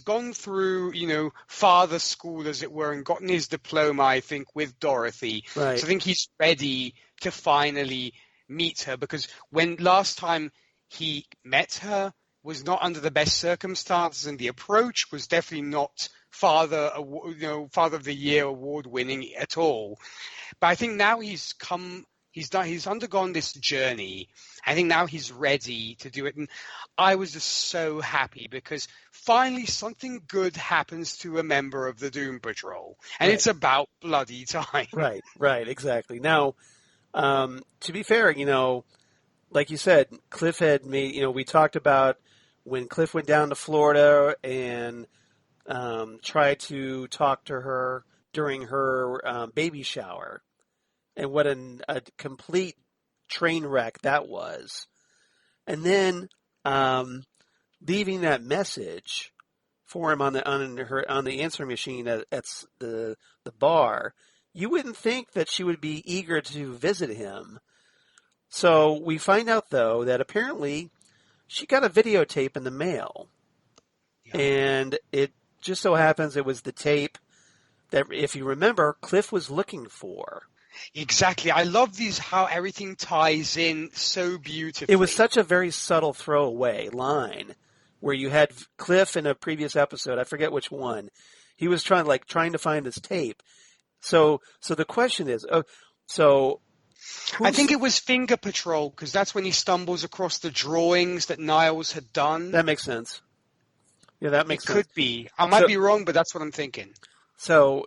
gone through, father school, as it were, and gotten his diploma, I think, with Dorothy. Right. So I think he's ready to finally meet her, because when last time he met her was not under the best circumstances, and the approach was definitely not Father of the Year award winning at all. But I think now he's undergone this journey. I think now he's ready to do it. And I was just so happy because finally something good happens to a member of the Doom Patrol. And It's about bloody time. Right, exactly. Now, to be fair, like you said, Cliff had made, we talked about when Cliff went down to Florida and tried to talk to her during her baby shower, and what a complete train wreck that was. And then leaving that message for him on the answering machine at the bar, you wouldn't think that she would be eager to visit him. So we find out, though, that apparently she got a videotape in the mail. Yeah. And it just so happens it was the tape that, if you remember, Cliff was looking for. Exactly. I love how everything ties in so beautifully. It was such a very subtle throwaway line where you had Cliff in a previous episode, I forget which one, he was trying to find this tape. So the question is, I think it was Finger Patrol, because that's when he stumbles across the drawings that Niles had done. That makes sense. Yeah, that makes sense. It could be. I might be wrong, but that's what I'm thinking. So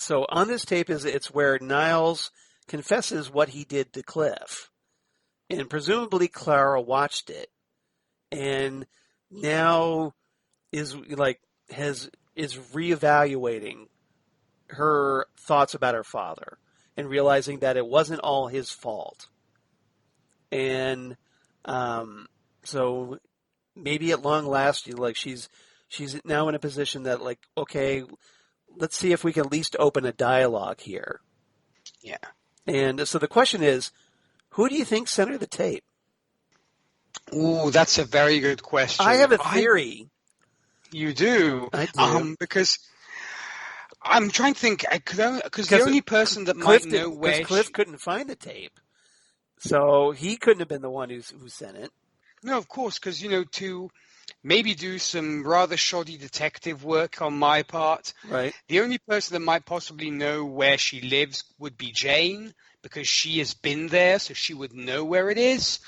on this tape it's where Niles confesses what he did to Cliff. And presumably Clara watched it and now is reevaluating her thoughts about her father and realizing that it wasn't all his fault. And so maybe at long last, she's now in a position that, okay, let's see if we can at least open a dialogue here. Yeah. And so the question is, who do you think sent her the tape? Ooh, that's a very good question. I have a theory. You do? I do. Because I'm trying to think, because the only person that might know where Cliff couldn't find the tape, so he couldn't have been the one who sent it. No, of course, because, to maybe do some rather shoddy detective work on my part. Right. The only person that might possibly know where she lives would be Jane, because she has been there, so she would know where it is.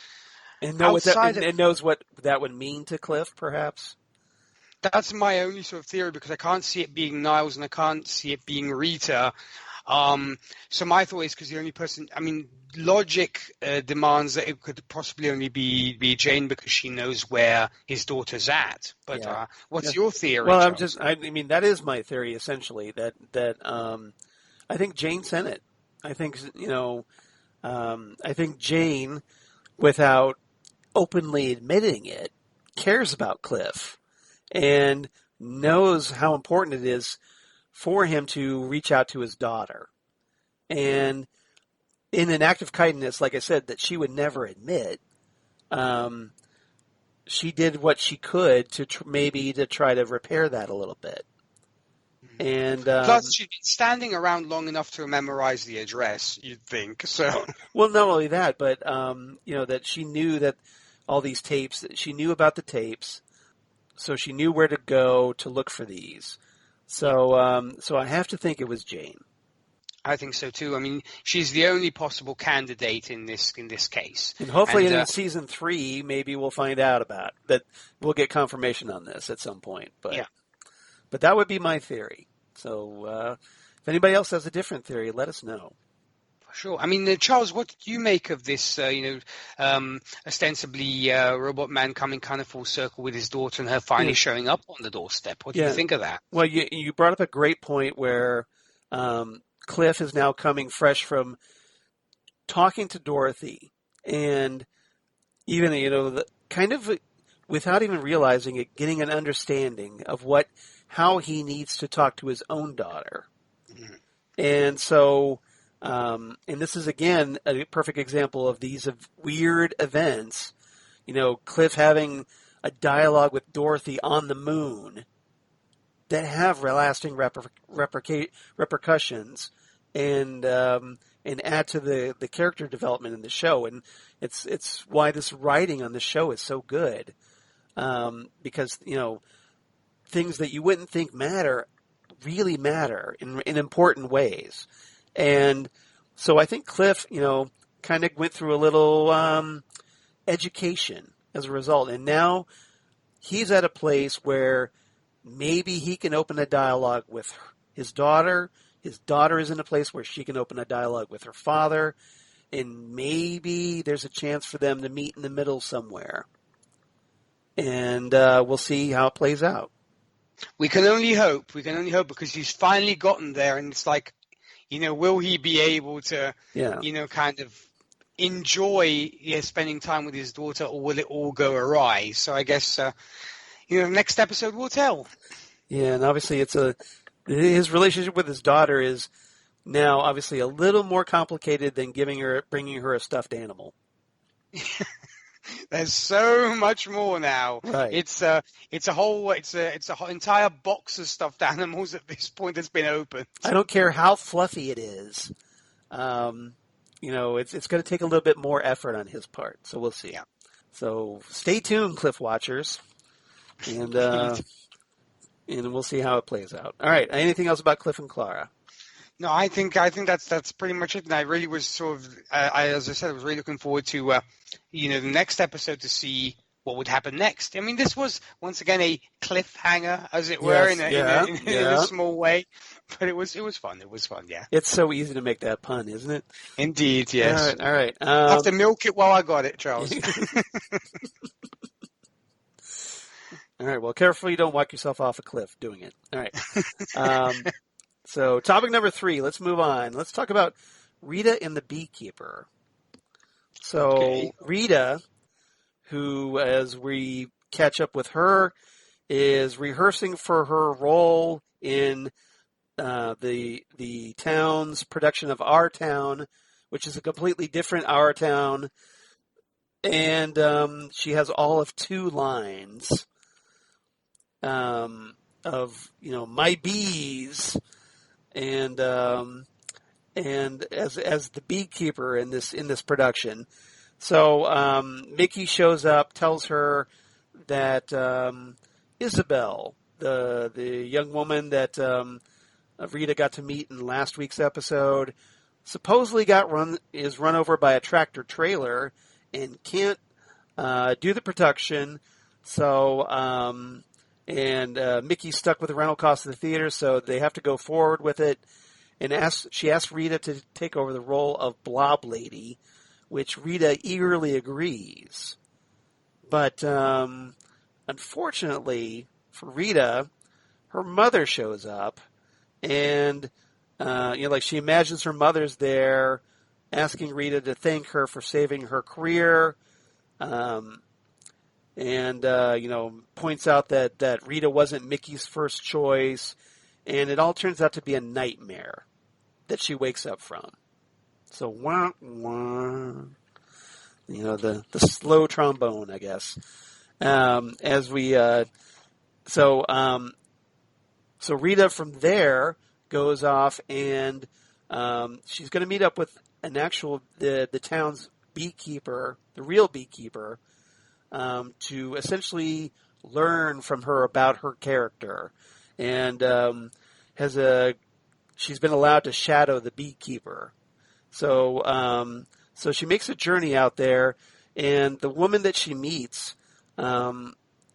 And knows what that would mean to Cliff, perhaps? That's my only sort of theory, because I can't see it being Niles and I can't see it being Rita. So my thought is, because the only person, logic demands that it could possibly only be Jane, because she knows where his daughter's at. But what's your theory? Well, Charles? that is my theory, essentially, that I think Jane sent it. I think, I think Jane, without openly admitting it, cares about Cliff and knows how important it is for him to reach out to his daughter. And in an act of kindness, like I said, that she would never admit, she did what she could to try to repair that a little bit. And plus, she'd been standing around long enough to memorize the address, you'd think. So, well, not only that, but that she knew that all these tapes, she knew about the tapes, so she knew where to go to look for these. So I have to think it was Jane. I think so too. She's the only possible candidate in this case. And hopefully in season 3, maybe we'll find out about that. We'll get confirmation on this at some point. But that would be my theory. So if anybody else has a different theory, let us know. Sure. Charles, what did you make of this, ostensibly robot man coming kind of full circle with his daughter and her finally showing up on the doorstep? What do you think of that? Well, you brought up a great point where Cliff is now coming fresh from talking to Dorothy and even, kind of without even realizing it, getting an understanding of how he needs to talk to his own daughter. Mm-hmm. And so... and this is, again, a perfect example of these weird events. Cliff having a dialogue with Dorothy on the moon that have lasting repercussions and add to the character development in the show. And it's why this writing on the show is so good. Because, things that you wouldn't think matter really matter in important ways. And so I think Cliff, kind of went through a little education as a result. And now he's at a place where maybe he can open a dialogue with his daughter. His daughter is in a place where she can open a dialogue with her father. And maybe there's a chance for them to meet in the middle somewhere. And we'll see how it plays out. We can only hope. Because he's finally gotten there. And it's like, will he be able to, kind of enjoy spending time with his daughter, or will it all go awry? So I guess, next episode will tell. Yeah, and obviously his relationship with his daughter is now obviously a little more complicated than bringing her a stuffed animal. There's so much more now. Right. It's a whole entire box of stuffed animals at this point that's been opened. I don't care how fluffy it is. It's going to take a little bit more effort on his part. So we'll see. Yeah. So stay tuned, Cliff Watchers, and we'll see how it plays out. All right. Anything else about Cliff and Clara? No, I think that's pretty much it. And I really was sort of, as I said, I was really looking forward to, the next episode to see what would happen next. This was once again a cliffhanger, as it were, in a small way. But it was fun. It was fun, yeah. It's so easy to make that pun, isn't it? Indeed, yes. All right. I have to milk it while I got it, Charles. All right. Well, careful you don't walk yourself off a cliff doing it. All right. So topic number 3, let's move on. Let's talk about Rita and the Beekeeper. So Rita, who, as we catch up with her, is rehearsing for her role in the town's production of Our Town, which is a completely different Our Town And she has all of 2 lines of, my bees, and as the beekeeper in this production. So Mickey shows up, tells her that Isabel, the young woman that Rita got to meet in last week's episode, supposedly is run over by a tractor trailer and can't do the production. So Mickey's stuck with the rental cost of the theater, so they have to go forward with it. And she asked Rita to take over the role of Blob Lady, which Rita eagerly agrees. But unfortunately for Rita, her mother shows up, and she imagines her mother's there, asking Rita to thank her for saving her career, and points out that Rita wasn't Mickey's first choice, and it all turns out to be a nightmare that she wakes up from. So wah, wah. The slow trombone, I guess. So Rita from there goes off, and she's going to meet up with the town's beekeeper, the real beekeeper, to essentially learn from her about her character, and she's been allowed to shadow the beekeeper. So she makes a journey out there, and the woman that she meets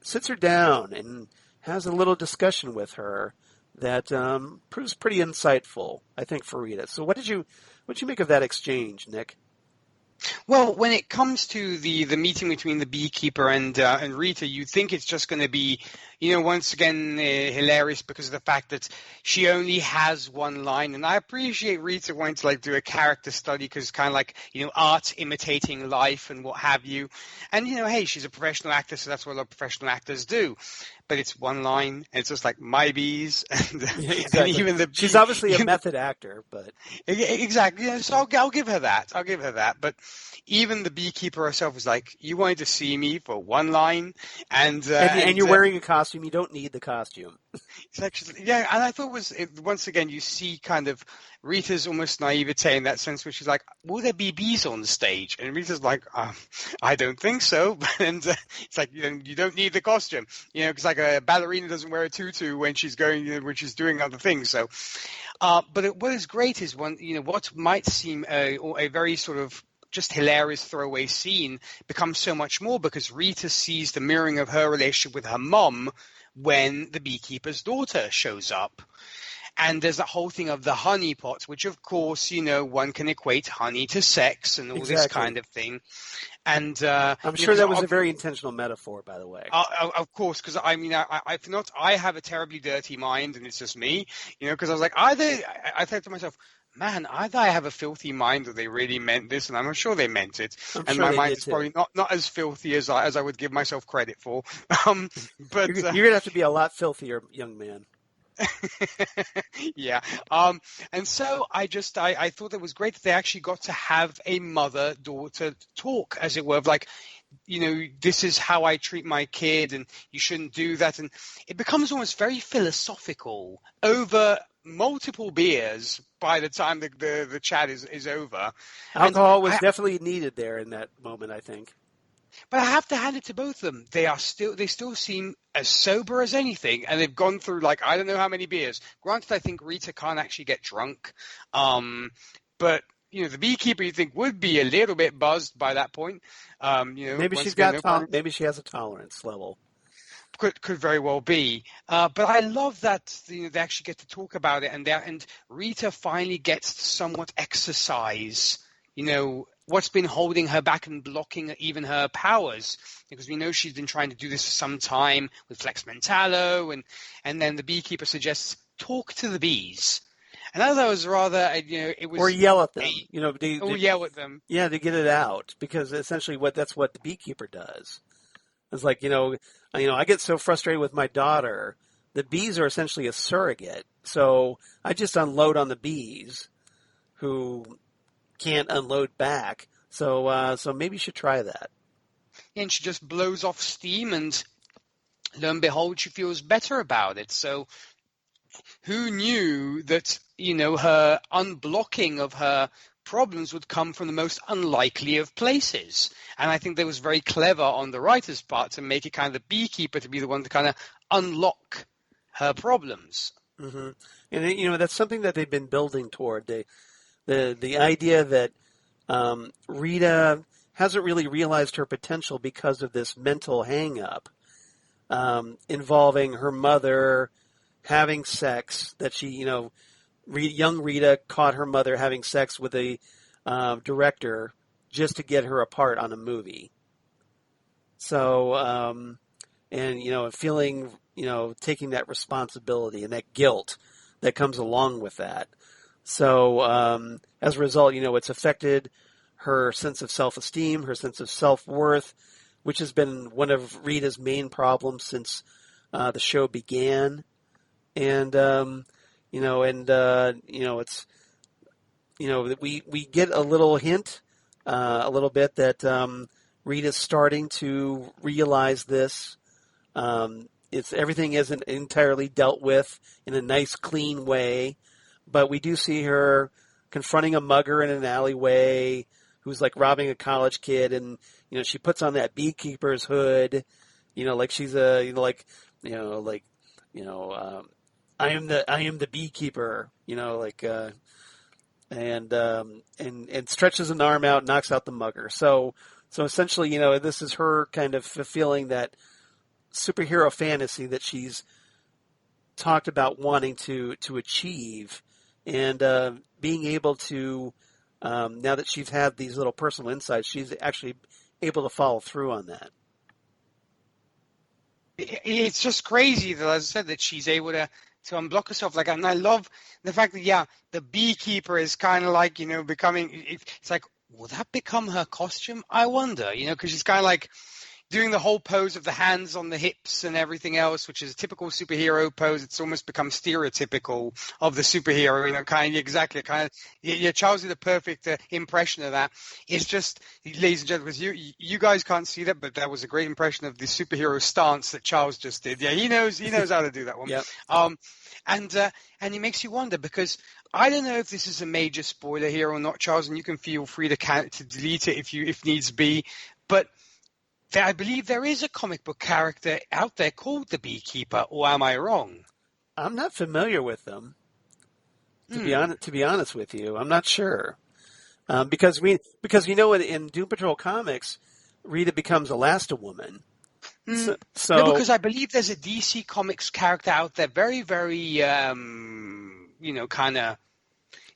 sits her down and has a little discussion with her that proves pretty insightful, I think, for Rita. So what'd you make of that exchange, Nick? Well, when it comes to the meeting between the beekeeper and Rita, you think it's just going to be, once again, hilarious because of the fact that she only has 1 line. And I appreciate Rita wanting to do a character study because it's kind of like, art imitating life and what have you. And, hey, she's a professional actor, so that's what a lot of professional actors do. But it's 1 line, and it's just like, my bees. And, exactly. And even she's obviously a method actor, but. Exactly. So I'll give her that. But even the beekeeper herself was like, you wanted to see me for 1 line, and you're wearing a costume. You don't need the costume. It's actually, yeah, and I thought once again you see kind of Rita's almost naivete in that sense, where she's like, will there be bees on the stage? And Rita's like, I don't think so. And it's like, you don't need the costume, because like a ballerina doesn't wear a tutu when she's when she's doing other things. So, but what is great is what might seem a very sort of just hilarious throwaway scene becomes so much more because Rita sees the mirroring of her relationship with her mom when the beekeeper's daughter shows up. And there's that whole thing of the honey pot, which of course, one can equate honey to sex and all this kind of thing. And I'm sure that was a very intentional metaphor, by the way. Of course, because I have a terribly dirty mind, and it's just me, because I was like, I thought to myself, man, either I have a filthy mind or they really meant this, and I'm sure they meant it. And my mind is probably not as filthy as I would give myself credit for. But you're going to have to be a lot filthier, young man. Yeah. And so I thought it was great that they actually got to have a mother-daughter talk, as it were, of like, this is how I treat my kid, and you shouldn't do that. And it becomes almost very philosophical over multiple beers by the time the chat is over. Alcohol was definitely needed there in that moment, I think. But I have to hand it to both of them. They still seem as sober as anything, and they've gone through I don't know how many beers. Granted, I think Rita can't actually get drunk, but the beekeeper you think would be a little bit buzzed by that point. Maybe maybe she has a tolerance level. Could very well be, but I love that they actually get to talk about it, and Rita finally gets to somewhat exercise, what's been holding her back and blocking even her powers, because we know she's been trying to do this for some time with Flex Mentalo, and then the beekeeper suggests talk to the bees. And I thought that was rather, it was... Or yell at them. Yell at them. Yeah, to get it out, because essentially that's what the beekeeper does. It's like, I get so frustrated with my daughter. The bees are essentially a surrogate. So I just unload on the bees who can't unload back. So maybe you should try that. and she just blows off steam, and lo and behold, she feels better about it. So who knew that, her unblocking of her problems would come from the most unlikely of places? And I think that was very clever on the writer's part to make it kind of the beekeeper to be the one to kind of unlock her problems. Mm-hmm. And, that's something that they've been building toward. The idea that Rita hasn't really realized her potential because of this mental hang-up involving her mother having sex, that she, young Rita caught her mother having sex with a director just to get her apart on a movie. So, feeling, taking that responsibility and that guilt that comes along with that. So, as a result, it's affected her sense of self-esteem, her sense of self-worth, which has been one of Rita's main problems since the show began. And, it's, we get a little hint, a little bit that Rita's starting to realize this. Everything isn't entirely dealt with in a nice, clean way, but we do see her confronting a mugger in an alleyway who's like robbing a college kid, and she puts on that beekeeper's hood, like she's I am the beekeeper, and stretches an arm out, knocks out the mugger. So essentially, this is her kind of fulfilling that superhero fantasy that she's talked about wanting to achieve, and being able to, now that she's had these little personal insights, she's actually able to follow through on that. It's just crazy that, as I said, that she's able to unblock herself like that. And I love the fact that, the beekeeper is kind of like, becoming, it's like, will that become her costume? I wonder, because she's kind of like doing the whole pose of the hands on the hips and everything else, which is a typical superhero pose. It's almost become stereotypical of the superhero, Charles did a perfect impression of that. It's just, ladies and gentlemen, you guys can't see that, but that was a great impression of the superhero stance that Charles just did. Yeah, he knows how to do that one. Yep. And it makes you wonder, because I don't know if this is a major spoiler here or not, Charles, and you can feel free to delete it if needs be, but I believe there is a comic book character out there called the Beekeeper, or am I wrong? I'm not familiar with them. To be honest with you, I'm not sure. Because in Doom Patrol comics, Rita becomes Elasti-Woman. So no, because I believe there's a DC Comics character out there, very, very,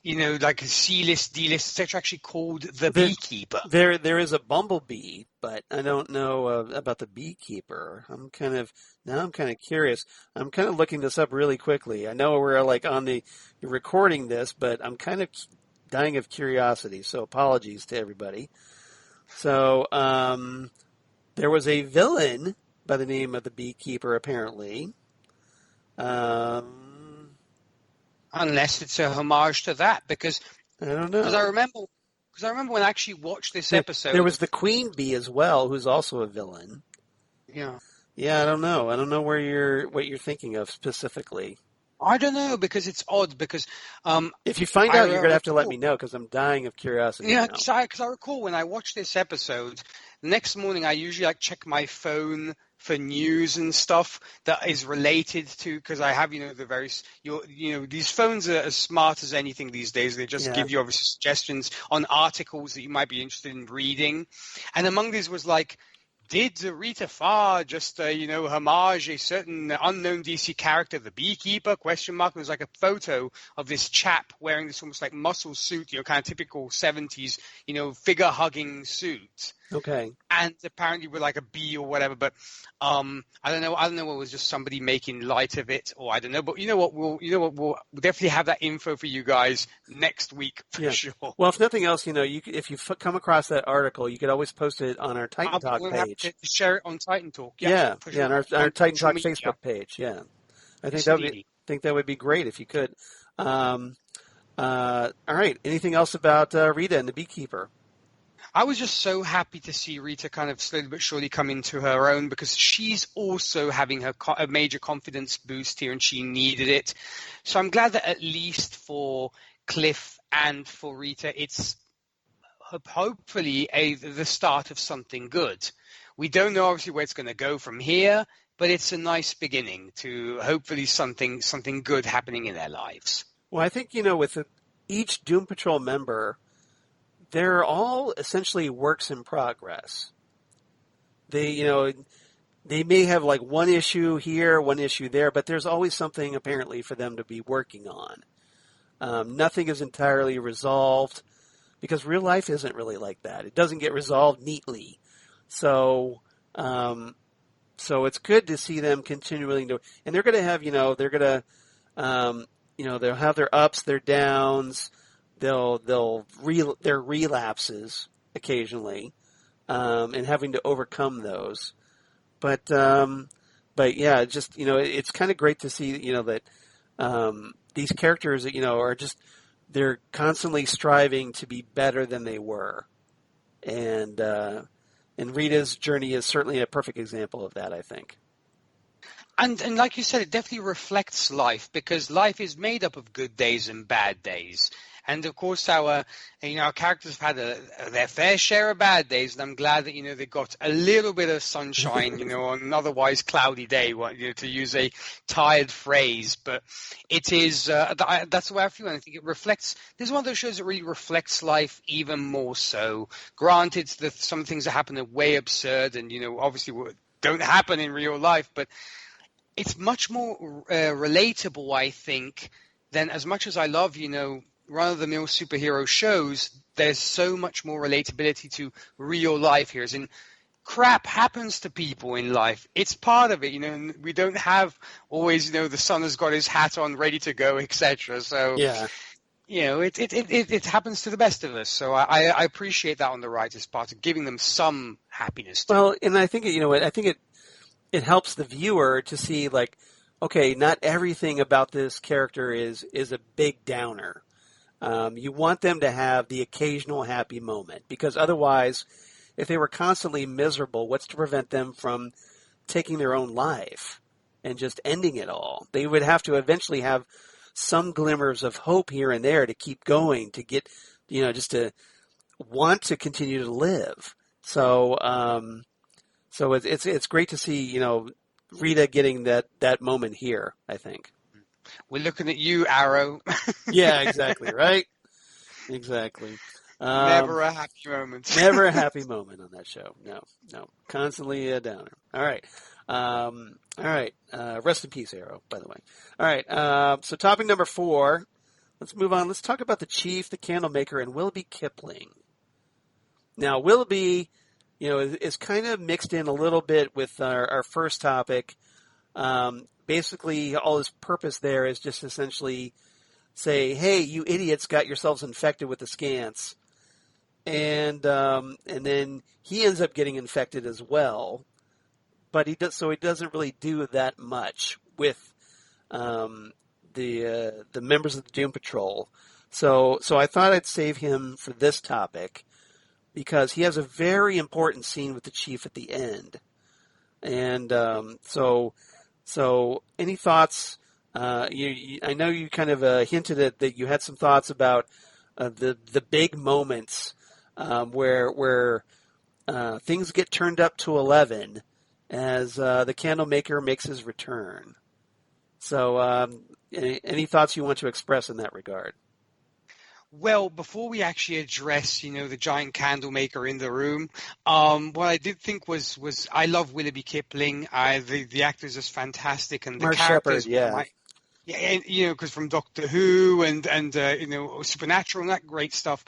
like a C-list, D-list, etc., actually called the Beekeeper. There is a Bumblebee, but I don't know about the Beekeeper. I'm kind of curious. I'm kind of looking this up really quickly. I know we're on the recording this, but I'm kind of dying of curiosity, so apologies to everybody. So there was a villain by the name of the Beekeeper, apparently. Unless it's a homage to that, because I don't know. Because I remember when I actually watched this episode. There was the Queen Bee as well, who's also a villain. Yeah. Yeah, I don't know. I don't know what you're thinking of specifically. I don't know, because it's odd. Because if you find out, you're going to have to let me know, because I'm dying of curiosity. Yeah, because I recall when I watched this episode, the next morning I usually check my phone for news and stuff that is related to, because I have, the various, these phones are as smart as anything these days. They just give you obviously suggestions on articles that you might be interested in reading. And among these was did Rita Farr just, homage a certain unknown DC character, the Beekeeper, ? It was like a photo of this chap wearing this almost like muscle suit, kind of typical 70s, figure-hugging suit. Okay. And apparently with a bee or whatever, but I don't know. I don't know whether it was just somebody making light of it, or I don't know. But we'll definitely have that info for you guys next week for sure. Well, if nothing else, if you come across that article, you could always post it on our Titan Talk page. Have to share it on Titan Talk. Yeah, sure. on our Titan Talk Facebook page. Yeah, I think that would be great if you could. All right. Anything else about Rita and the Beekeeper? I was just so happy to see Rita kind of slowly but surely come into her own, because she's also having a major confidence boost here, and she needed it. So I'm glad that at least for Cliff and for Rita, it's hopefully the start of something good. We don't know obviously where it's going to go from here, but it's a nice beginning to hopefully something good happening in their lives. Well, I think, with each Doom Patrol member, they're all essentially works in progress. They may have like one issue here, one issue there, but there's always something apparently for them to be working on. Nothing is entirely resolved, because real life isn't really like that. It doesn't get resolved neatly. So it's good to see them continuing to, and they're going to have, they'll have their ups, their downs, their relapses occasionally, and having to overcome those. But yeah, just, it's kind of great to see, that, these characters, are just, they're constantly striving to be better than they were. And Rita's journey is certainly a perfect example of that, I think. And like you said, it definitely reflects life, because life is made up of good days and bad days. And of course, our characters have had their fair share of bad days, and I'm glad that they got a little bit of sunshine, on an otherwise cloudy day, to use a tired phrase. But it is that's the way I feel, and I think it reflects. This is one of those shows that really reflects life even more so. Granted, some things that happen are way absurd, and obviously don't happen in real life, but it's much more relatable, I think, than, as much as I love, run-of-the-mill superhero shows, there's so much more relatability to real life here. As in, crap happens to people in life. It's part of it, and we don't have always, the son has got his hat on, ready to go, etc. So, yeah. It happens to the best of us. So I appreciate that on the writer's part, of giving them some happiness. Well, and I think, I think it helps the viewer to see, like, okay, not everything about this character is a big downer. You want them to have the occasional happy moment, because otherwise, if they were constantly miserable, what's to prevent them from taking their own life and just ending it all? They would have to eventually have some glimmers of hope here and there to keep going, to get, just to want to continue to live. So it's great to see, Rita getting that moment here, I think. We're looking at you, Arrow. Yeah, exactly, right? Exactly. Never a happy moment. Never a happy moment on that show. No. Constantly a downer. All right. Rest in peace, Arrow, by the way. All right. So topic number 4. Let's move on. Let's talk about the Chief, the Candlemaker, and Willoughby Kipling. Now, Willoughby, is kind of mixed in a little bit with our first topic. Basically, all his purpose there is just essentially say, hey, you idiots got yourselves infected with the Scants. And then he ends up getting infected as well. But he doesn't really do that much with the members of the Doom Patrol. So I thought I'd save him for this topic, because he has a very important scene with the Chief at the end. And so any thoughts? I know you kind of hinted at that you had some thoughts about the big moments where things get turned up to 11 as the Candlemaker makes his return. So any thoughts you want to express in that regard? Well, before we actually address, the giant candlemaker in the room, what I did think was I love Willoughby Kipling. The actor is just fantastic, and the Mark characters, Sheppard, yeah, and, because from Doctor Who and Supernatural and that great stuff.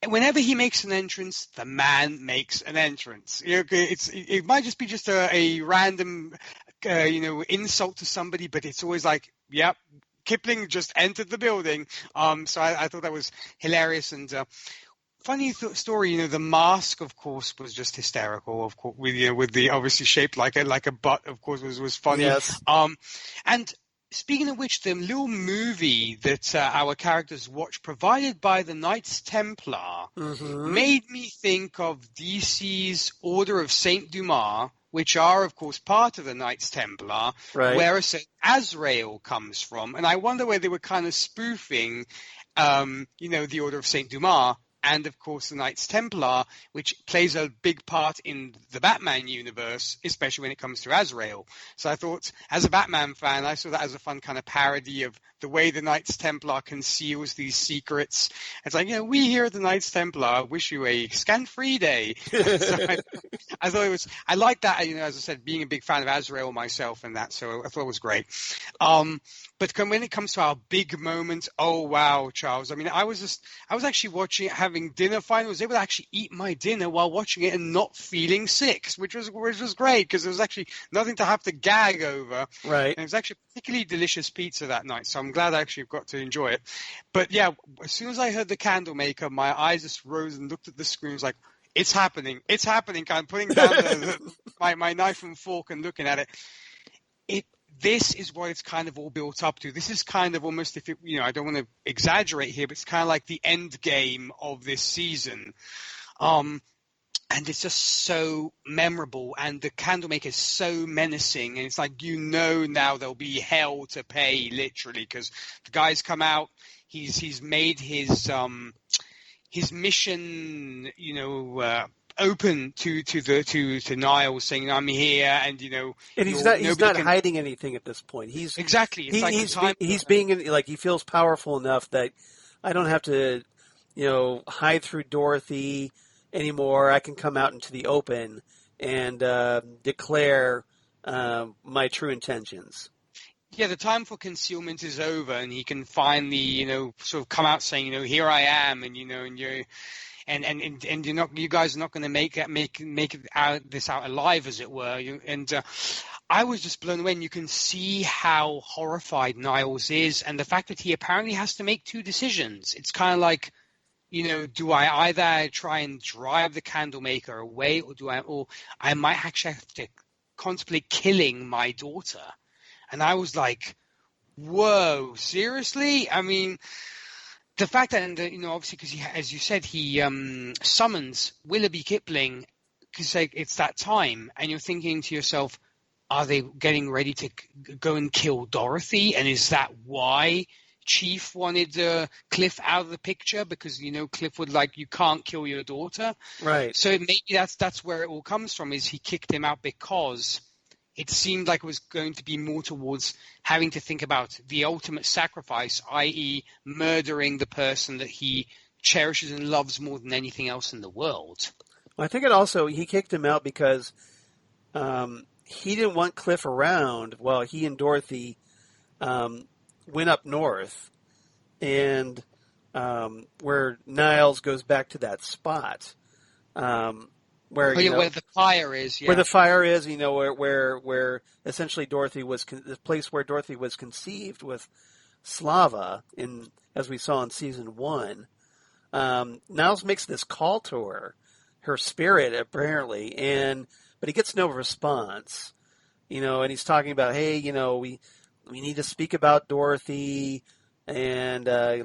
Whenever he makes an entrance, the man makes an entrance. It might just be just a random, insult to somebody, but it's always like, yep. Kipling just entered the building, so I thought that was hilarious. And funny story, the mask, of course, was just hysterical. Of course, with the obviously shaped like a butt, of course, was funny. Yes. And speaking of which, the little movie that our characters watch, provided by the Knights Templar, made me think of DC's Order of Saint Dumas, which are, of course, part of the Knights Templar, where Azrael comes from. And I wonder where they were kind of spoofing, the Order of Saint Dumas, and, of course, the Knights Templar, which plays a big part in the Batman universe, especially when it comes to Azrael. So I thought, as a Batman fan, I saw that as a fun kind of parody of the way the Knights Templar conceals these secrets. It's like, we here at the Knights Templar wish you a scant-free day. So I thought I like that, as I said, being a big fan of Azrael myself and that, so I thought it was great. But when it comes to our big moment, oh wow, Charles! I mean, I was actually watching it, having dinner. Finally, I was able to actually eat my dinner while watching it and not feeling sick, which was great because there was actually nothing to have to gag over. Right. And it was actually a particularly delicious pizza that night, so I'm glad I actually got to enjoy it. But yeah, as soon as I heard the candle maker, my eyes just rose and looked at the screen. I was like, it's happening! It's happening! Kind of putting down my knife and fork and looking at it. This is what it's kind of all built up to. This is kind of almost, I don't want to exaggerate here, but it's kind of like the end game of this season. And it's just so memorable, and the Candlemaker is so menacing, and it's like, now there'll be hell to pay, literally, because the guy's come out, he's made his mission, open to Niles, saying I'm here, and and he's not hiding anything at this point. He's exactly. He's being like, he feels powerful enough that I don't have to, hide through Dorothy anymore. I can come out into the open and declare my true intentions. Yeah, the time for concealment is over, and he can finally, sort of come out saying, here I am, and and you're. And you guys are not going to make it out alive, as it were. I was just blown away. And you can see how horrified Niles is, and the fact that he apparently has to make two decisions. It's kind of like, do I either try and drive the Candlemaker away, or I might actually have to contemplate killing my daughter. And I was like, whoa, seriously? I mean. The fact that, obviously, because as you said, he summons Willoughby Kipling because it's that time, and you're thinking to yourself, are they getting ready to go and kill Dorothy? And is that why Chief wanted Cliff out of the picture? Because, Cliff would you can't kill your daughter. Right. So maybe that's where it all comes from, is he kicked him out because it seemed like it was going to be more towards having to think about the ultimate sacrifice, i.e. murdering the person that he cherishes and loves more than anything else in the world. Well, I think he kicked him out because he didn't want Cliff around while he and Dorothy went up north, and where Niles goes back to that spot. Where the fire is, where the fire is, where essentially Dorothy was the place where Dorothy was conceived with Slava, as we saw in season 1. Niles makes this call to her spirit apparently, but he gets no response, and he's talking about, hey, we need to speak about Dorothy, and I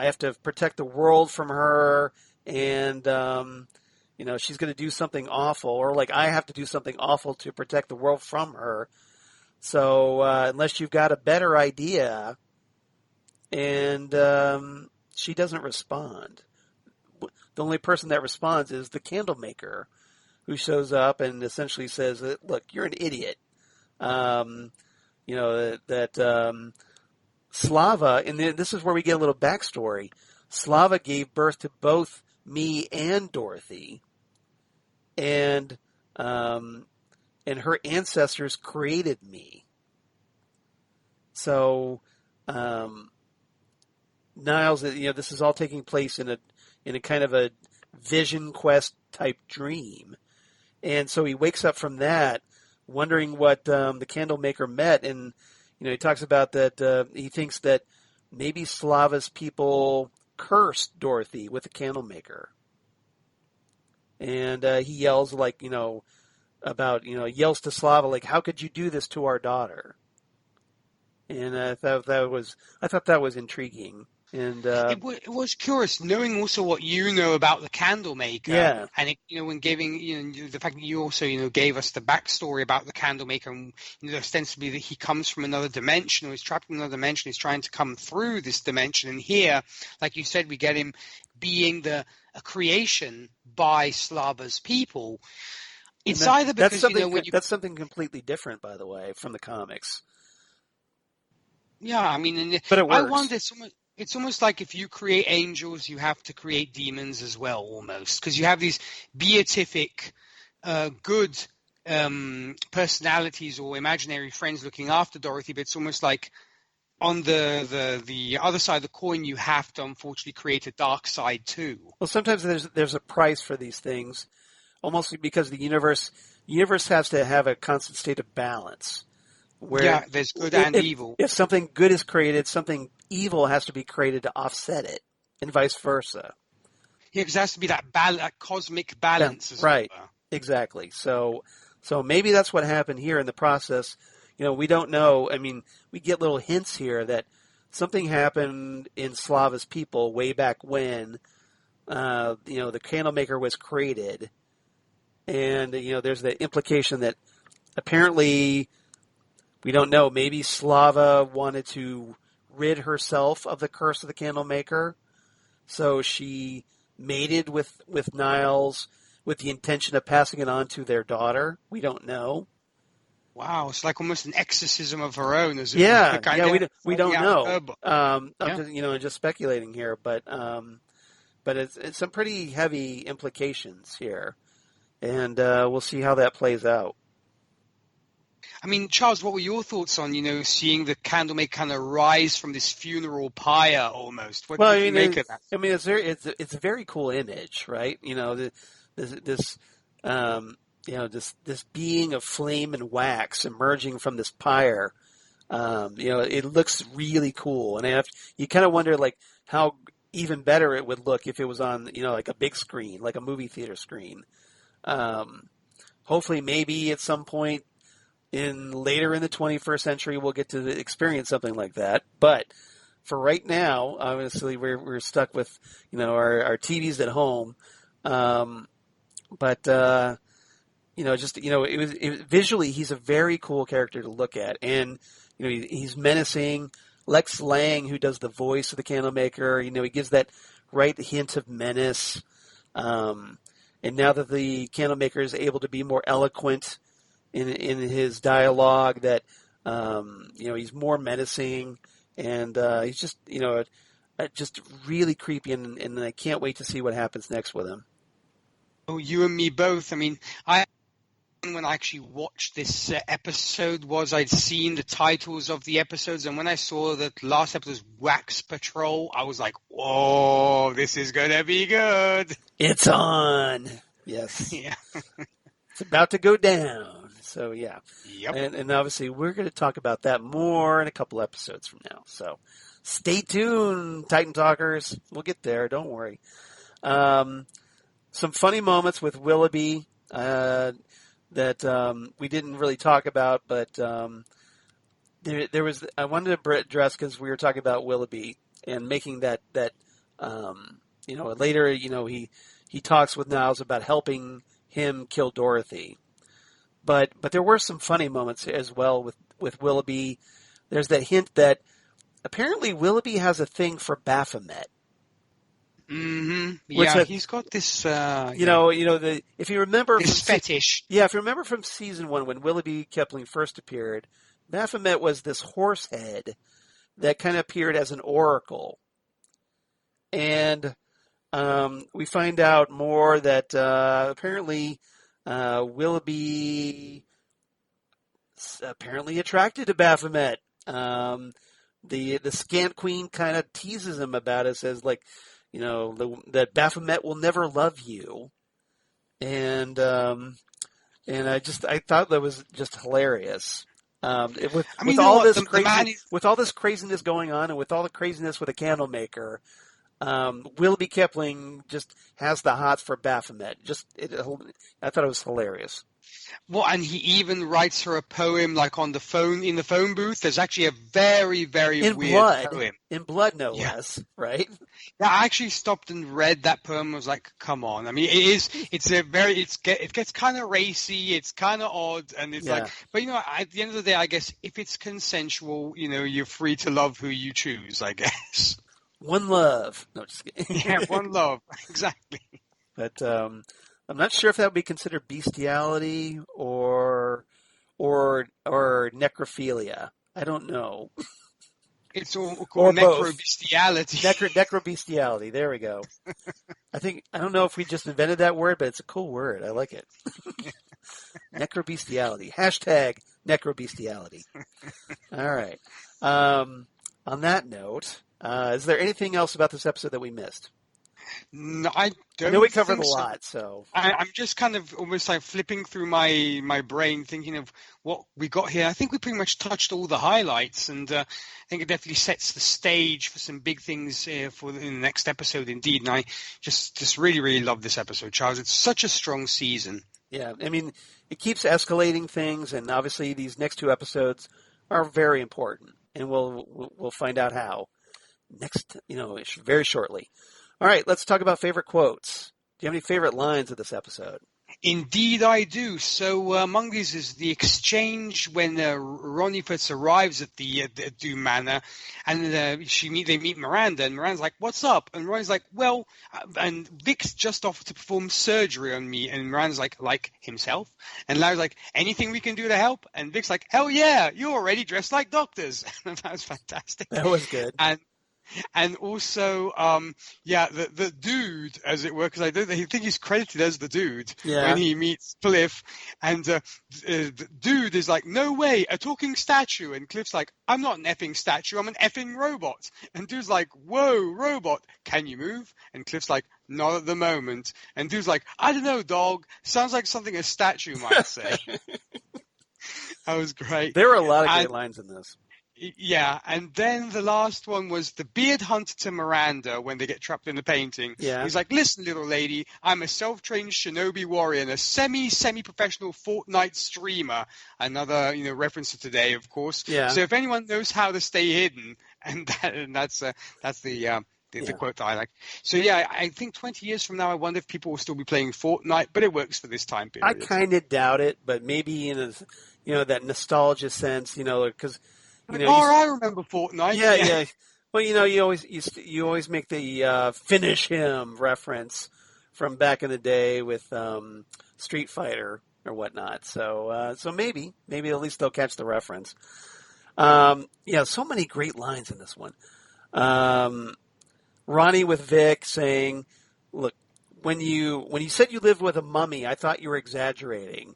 have to protect the world from her, and she's going to do something awful, or I have to do something awful to protect the world from her. So unless you've got a better idea, and she doesn't respond. The only person that responds is the Candlemaker, who shows up and essentially says, look, you're an idiot. Slava, and this is where we get a little backstory. Slava gave birth to both me and Dorothy. And her ancestors created me. So Niles, this is all taking place in a kind of a vision quest type dream, and so he wakes up from that, wondering what the Candlemaker met, and he talks about that he thinks that maybe Slava's people cursed Dorothy with the Candlemaker. And he yells yells to Slava, how could you do this to our daughter? And I thought that was intriguing. And it was curious knowing also what you know about the candle maker. Yeah. And when giving the fact that you also gave us the backstory about the candle maker, and ostensibly that he comes from another dimension, or he's trapped in another dimension, he's trying to come through this dimension. And here, like you said, we get him being a creation by Slava's people. It's either because that's something completely different, by the way, from the comics. Yeah, I mean, but it works. I wonder. It's almost like if you create angels, you have to create demons as well, almost, because you have these beatific, good personalities or imaginary friends looking after Dorothy, but it's almost like on the other side of the coin, you have to unfortunately create a dark side too. Well, sometimes there's a price for these things, almost because the universe has to have a constant state of balance. Where there's good and evil. If something good is created, something evil has to be created to offset it, and vice versa. Yeah, because there has to be that cosmic balance. Right, exactly. So maybe that's what happened here in the process. We don't know. I mean, we get little hints here that something happened in Slava's people way back when, the Candlemaker was created. And, there's the implication that apparently, we don't know, maybe Slava wanted to rid herself of the curse of the Candlemaker. So she mated with Niles with the intention of passing it on to their daughter. We don't know. Wow, it's like almost an exorcism of her own, is it? We don't know. I'm just speculating here, but it's some pretty heavy implications here, and we'll see how that plays out. I mean, Charles, what were your thoughts on seeing the Candlemaker kind of rise from this funeral pyre almost? What did you make of that? I mean, it's a very cool image, right? This being of flame and wax emerging from this pyre. It looks really cool, and you kind of wonder like how even better it would look if it was on like a big screen, like a movie theater screen. Hopefully, maybe at some point later in the 21st century, we'll get to experience something like that. But for right now, obviously, we're stuck with our TVs at home. It was visually, he's a very cool character to look at, and he's menacing. Lex Lang, who does the voice of the Candlemaker, he gives that right hint of menace. And now that the Candlemaker is able to be more eloquent in his dialogue, that he's more menacing, and he's just just really creepy, and I can't wait to see what happens next with him. Oh, you and me both. I mean, when I actually watched this episode I'd seen the titles of the episodes, and when I saw that last episode was Wax Patrol, I was like, whoa, this is going to be good. It's on. Yes. Yeah. It's about to go down. So, yeah. Yep. And obviously, we're going to talk about that more in a couple episodes from now. So, stay tuned, Titan Talkers. We'll get there. Don't worry. Some funny moments with Willoughby that we didn't really talk about, but there was. I wanted to address because we were talking about Willoughby and making that later he talks with Niles about helping him kill Dorothy, but there were some funny moments as well with Willoughby. There's that hint that apparently Willoughby has a thing for Baphomet. Mm-hmm. Yeah, he's got this. If you remember this fetish. If you remember from season 1 when Willoughby Kipling first appeared, Baphomet was this horse head that kind of appeared as an oracle, and we find out more that apparently Willoughby apparently attracted to Baphomet. The Scant Queen kind of teases him about it, says like, that Baphomet will never love you, and I thought that was just hilarious. With all this craziness going on, and with all the craziness with the Candlemaker, Willoughby Kipling just has the hots for Baphomet. I thought it was hilarious. Well, and he even writes her a poem like on the phone, in the phone booth. There's actually a very, very weird poem. In blood, no less, right? Yeah, I actually stopped and read that poem. I was like, come on. I mean, it gets kind of racy. It's kind of odd. And it's like, but at the end of the day, I guess if it's consensual, you're free to love who you choose, I guess. One love. No, just kidding. Yeah, one love. Exactly. But, I'm not sure if that would be considered bestiality or necrophilia. I don't know. It's all called necrobestiality. Necrobestiality. There we go. I don't know if we just invented that word, but it's a cool word. I like it. Necrobestiality. Hashtag necrobestiality. All right. On that note, is there anything else about this episode that we missed? No, I don't. I know we covered a lot, so I'm just kind of almost like flipping through my brain, thinking of what we got here. I think we pretty much touched all the highlights, and I think it definitely sets the stage for some big things in the next episode. Indeed, and I just really, really love this episode, Charles. It's such a strong season. Yeah, I mean, it keeps escalating things, and obviously these next two episodes are very important, and we'll find out how next, very shortly. All right, let's talk about favorite quotes. Do you have any favorite lines of this episode? Indeed, I do. So among these is the exchange when Roni first arrives at the Doom Manor, and they meet Miranda, and Miranda's like, "What's up?" And Roni's like, "Well," and Vic's just offered to perform surgery on me, and Miranda's like himself, and Larry's like, "Anything we can do to help?" And Vic's like, "Hell yeah, you're already dressed like doctors." That was fantastic. That was good. And also, the dude, as it were, because I think he's credited as the dude when he meets Cliff, and the dude is like, "No way, a talking statue," and Cliff's like, "I'm not an effing statue, I'm an effing robot," and dude's like, "Whoa, robot, can you move?" And Cliff's like, "Not at the moment," and dude's like, "I don't know, dog, sounds like something a statue might say." That was great. There were a lot of great lines in this. Yeah, and then the last one was the beard hunter to Miranda when they get trapped in the painting. Yeah. He's like, "Listen, little lady, I'm a self-trained shinobi warrior and a semi-professional Fortnite streamer." Another, reference to today, of course. Yeah. So if anyone knows how to stay hidden, that's the quote that I like. So yeah, I think 20 years from now, I wonder if people will still be playing Fortnite, but it works for this time period. I kind of doubt it, but maybe in that nostalgia sense, because. I remember Fortnite. Yeah. Well, you always make the finish him reference from back in the day with Street Fighter or whatnot. So maybe at least they'll catch the reference. So many great lines in this one. Roni with Vic saying, "Look, when you said you lived with a mummy, I thought you were exaggerating,"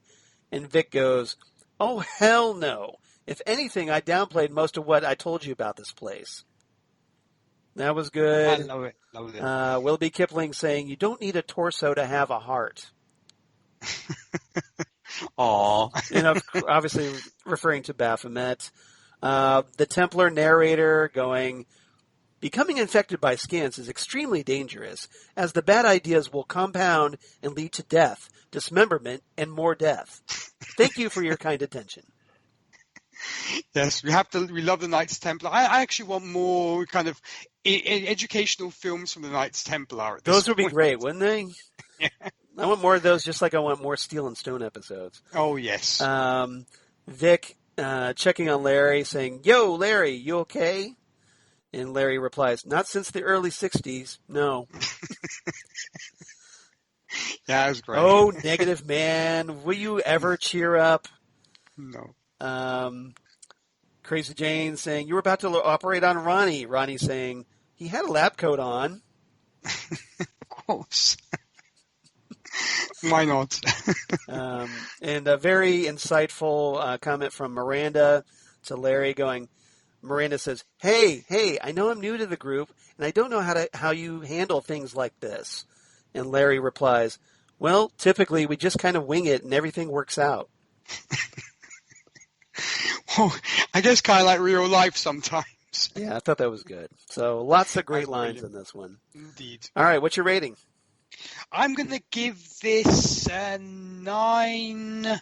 and Vic goes, "Oh hell no. If anything, I downplayed most of what I told you about this place." That was good. I love it. Willoughby Kipling saying, "You don't need a torso to have a heart." Aww. Obviously referring to Baphomet. The Templar narrator going, "Becoming infected by scants is extremely dangerous, as the bad ideas will compound and lead to death, dismemberment, and more death. Thank you for your kind attention." Yes, we love the Knights Templar. I actually want more kind of educational films from the Knights Templar. Those would be great, wouldn't they? Yeah. I want more of those, just like I want more Steel and Stone episodes. Oh, yes. Vic checking on Larry, saying, "Yo, Larry, you okay?" And Larry replies, "Not since the early 60s, no." Yeah, that was great. "Oh, negative man, will you ever cheer up?" No. Crazy Jane saying, "You were about to operate on Roni." Roni saying, "He had a lab coat on." Of course. Why not? And a very insightful comment from Miranda to Larry going, Miranda says, Hey, I know I'm new to the group, and I don't know how you handle things like this." And Larry replies, "Well, typically we just kind of wing it and everything works out." Well, I guess kind of like real life sometimes. Yeah, I thought that was good. So lots of great lines in this one. Indeed. All right, what's your rating? I'm going to give this 9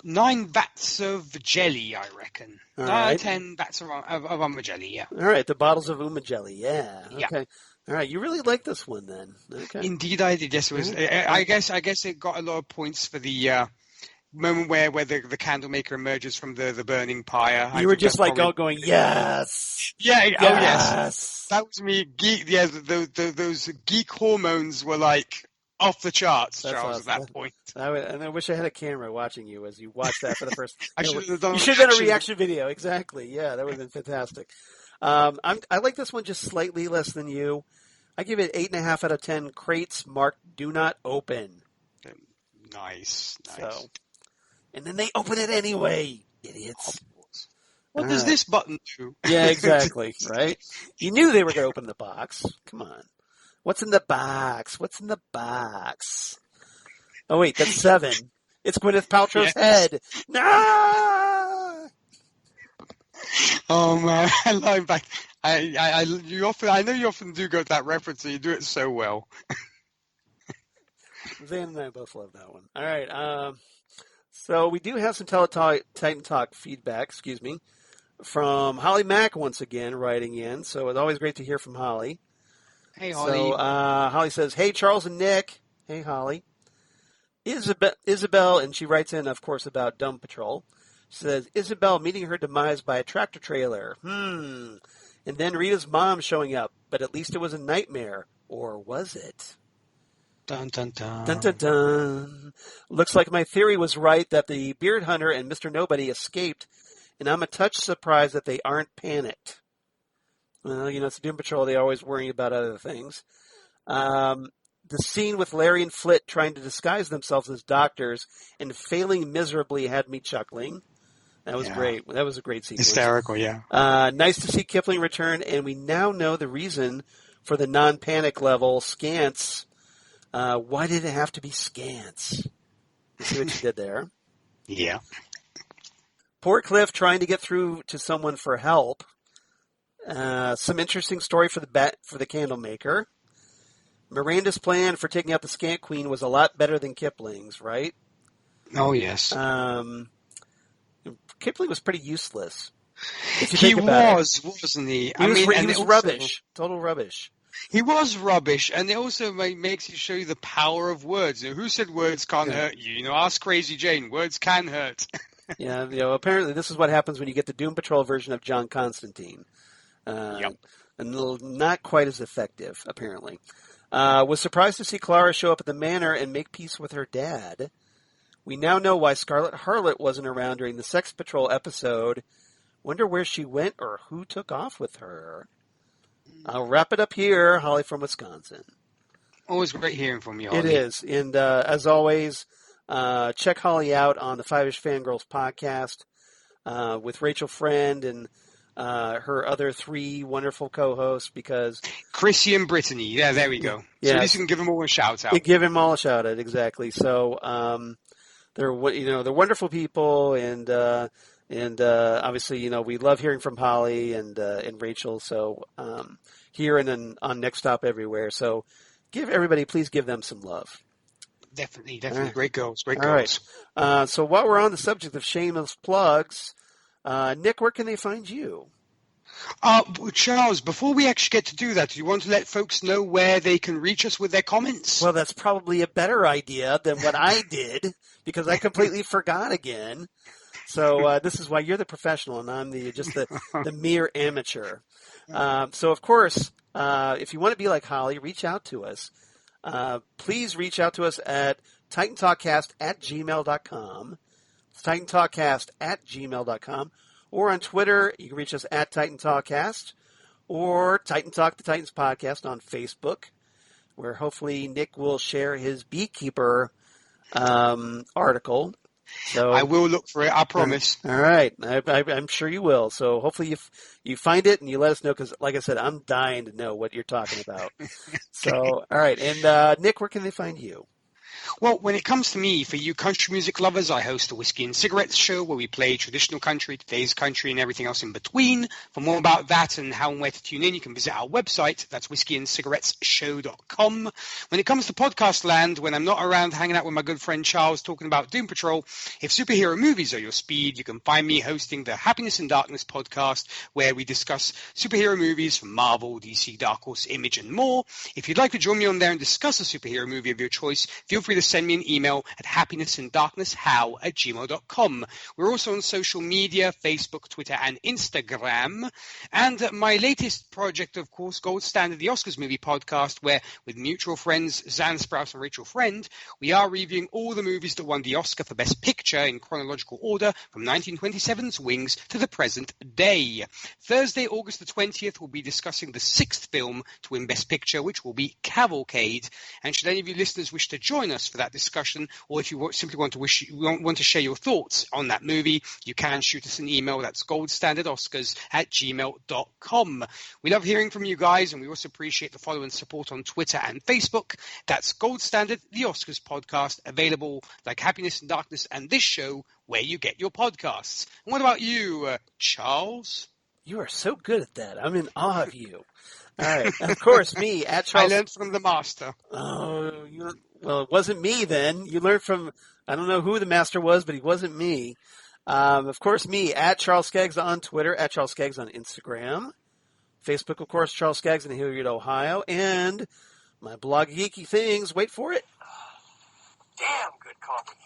vats of jelly, I reckon. All right. 10 vats of umma jelly, yeah. All right, the bottles of umma jelly, yeah. Okay. Yeah. All right, you really like this one then. Okay. Indeed I did, yes. It was. I guess it got a lot of points for the moment where the candle maker emerges from the burning pyre. You were just like going, yes! Yeah, yes! Oh yes. That was me. Yeah, those geek hormones were like off the charts, That's Charles, awesome. at that point. And I wish I had a camera watching you as you watched that for the first time. You should have done a reaction video. Exactly. Yeah, that would have been fantastic. I like this one just slightly less than you. I give it 8.5 out of 10 crates marked do not open. Nice. So, and then they open it anyway, idiots. What does this button do? Yeah, exactly, right? You knew they were going to open the box. Come on. What's in the box? What's in the box? Oh, wait, that's 7. It's Gwyneth Paltrow's head. No! Oh, man. I love that. I know you often do go to that reference, and you do it so well. Zan and I both love that one. All right. So we do have some Titan Talk feedback, from Holly Mack once again writing in. So it's always great to hear from Holly. Hey, Holly. So Holly says, hey, Charles and Nick. Hey, Holly. Isabel, and she writes in, of course, about Dumb Patrol. She says, Isabel meeting her demise by a tractor trailer. And then Rita's mom showing up, but at least it was a nightmare. Or was it? Dun, dun, dun. Dun, dun, dun. Looks like my theory was right that the Beard Hunter and Mr. Nobody escaped, and I'm a touch surprised that they aren't panicked. Well, it's Doom Patrol. They're always worrying about other things. The scene with Larry and Flit trying to disguise themselves as doctors and failing miserably had me chuckling. That was great. That was a great sequence. Hysterical, yeah. Nice to see Kipling return, and we now know the reason for the non-panic level, Scants. Why did it have to be Scants? You see what you did there? Yeah. Poor Cliff trying to get through to someone for help. Some interesting story for the candle maker. Miranda's plan for taking out the Scant Queen was a lot better than Kipling's, right? Oh, yes. Kipling was pretty useless. He was, wasn't he? He was rubbish. Total rubbish. He was rubbish, and it also makes you show you the power of words. Who said words can't hurt you? Ask Crazy Jane. Words can hurt. Yeah, apparently this is what happens when you get the Doom Patrol version of John Constantine. And not quite as effective, apparently. Was surprised to see Clara show up at the manor and make peace with her dad. We now know why Scarlet Harlot wasn't around during the Sex Patrol episode. Wonder where she went or who took off with her. I'll wrap it up here, Holly from Wisconsin. Always great hearing from you, Holly. It is. And as always, check Holly out on the Five-ish Fangirls podcast with Rachel Friend and her other 3 wonderful co-hosts because... Chrissy and Brittany. Yeah, there we go. Yes. So at least you can give them all a shout-out. Give them all a shout-out, exactly. So they're wonderful people, and obviously, we love hearing from Holly and Rachel. So here and then on Next Stop Everywhere. So please give them some love. Definitely. Right. Great girls. All right. So while we're on the subject of shameless plugs, Nick, where can they find you? Charles, before we actually get to do that, do you want to let folks know where they can reach us with their comments? Well, that's probably a better idea than what I did because I completely forgot again. So this is why you're the professional and I'm the mere amateur. So, of course, if you want to be like Holly, reach out to us. Please reach out to us at TitanTalkCast@gmail.com. It's TitanTalkCast@gmail.com. Or on Twitter, you can reach us at TitanTalkCast or Titan Talk the Titans podcast on Facebook, where hopefully Nick will share his Beekeeper article. So I will look for it, I promise. All right. I'm sure you will. So hopefully you find it and you let us know because, like I said, I'm dying to know what you're talking about. So, all right. And Nick, where can they find you? Well, when it comes to me, for you country music lovers, I host a Whiskey and Cigarettes show where we play traditional country, today's country, and everything else in between. For more about that and how and where to tune in, you can visit our website. That's whiskeyandcigarettesshow.com. When it comes to podcast land, when I'm not around hanging out with my good friend Charles talking about Doom Patrol, if superhero movies are your speed, you can find me hosting the Happiness and Darkness podcast, where we discuss superhero movies from Marvel, DC, Dark Horse, Image, and more. If you'd like to join me on there and discuss a superhero movie of your choice, feel free to send me an email at happinessanddarknesshow@gmail.com. We're also on social media, Facebook, Twitter, and Instagram. And my latest project, of course, Gold Standard, the Oscars Movie Podcast, where with mutual friends Zan Sprouse and Rachel Friend, we are reviewing all the movies that won the Oscar for Best Picture in chronological order from 1927's Wings to the present day. Thursday, August the 20th, we'll be discussing the sixth film to win Best Picture, which will be Cavalcade. And should any of you listeners wish to join us for that discussion, or if you simply want to share your thoughts on that movie, you can shoot us an email. That's goldstandardoscars@gmail.com. We love hearing from you guys, and we also appreciate the follow and support on Twitter and Facebook. That's Gold Standard, the Oscars podcast, available like Happiness and Darkness and this show where you get your podcasts. And what about you, Charles? You are so good at that. I'm in awe of you. All right. Of course, me, at Charles. I learned from the master. Oh, well, it wasn't me then. You learned from, I don't know who the master was, but he wasn't me. Of course, me, at Charles Skaggs on Twitter, at Charles Skaggs on Instagram. Facebook, of course, Charles Skaggs in Hilliard, Ohio. And my blog, Geeky Things, wait for it. Damn good coffee.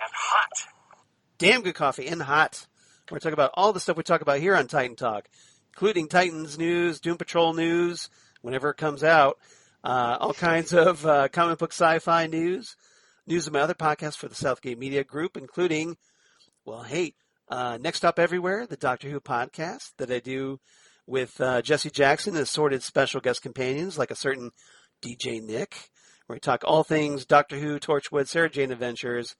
And hot. Damn good coffee and hot. We're talking about all the stuff we talk about here on Titan Talk, including Titans news, Doom Patrol news, whenever it comes out. All kinds of comic book sci-fi news of my other podcasts for the Southgate Media Group, including, Next Stop Everywhere, the Doctor Who podcast that I do with Jesse Jackson and assorted special guest companions like a certain DJ Nick, where we talk all things Doctor Who, Torchwood, Sarah Jane Adventures,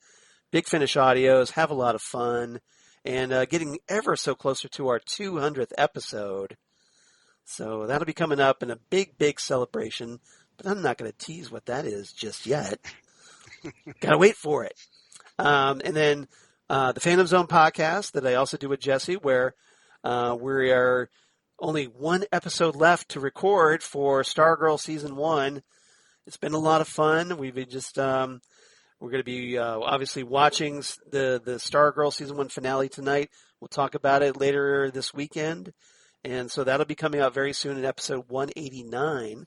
Big Finish Audios, have a lot of fun, and getting ever so closer to our 200th episode. So that'll be coming up in a big, big celebration, but I'm not going to tease what that is just yet. Got to wait for it. And then the Phantom Zone podcast that I also do with Jesse, where we are only one episode left to record for Stargirl Season 1. It's been a lot of fun. We've been just we're going to be obviously watching the Stargirl Season 1 finale tonight. We'll talk about it later this weekend. And so that'll be coming out very soon in episode 189.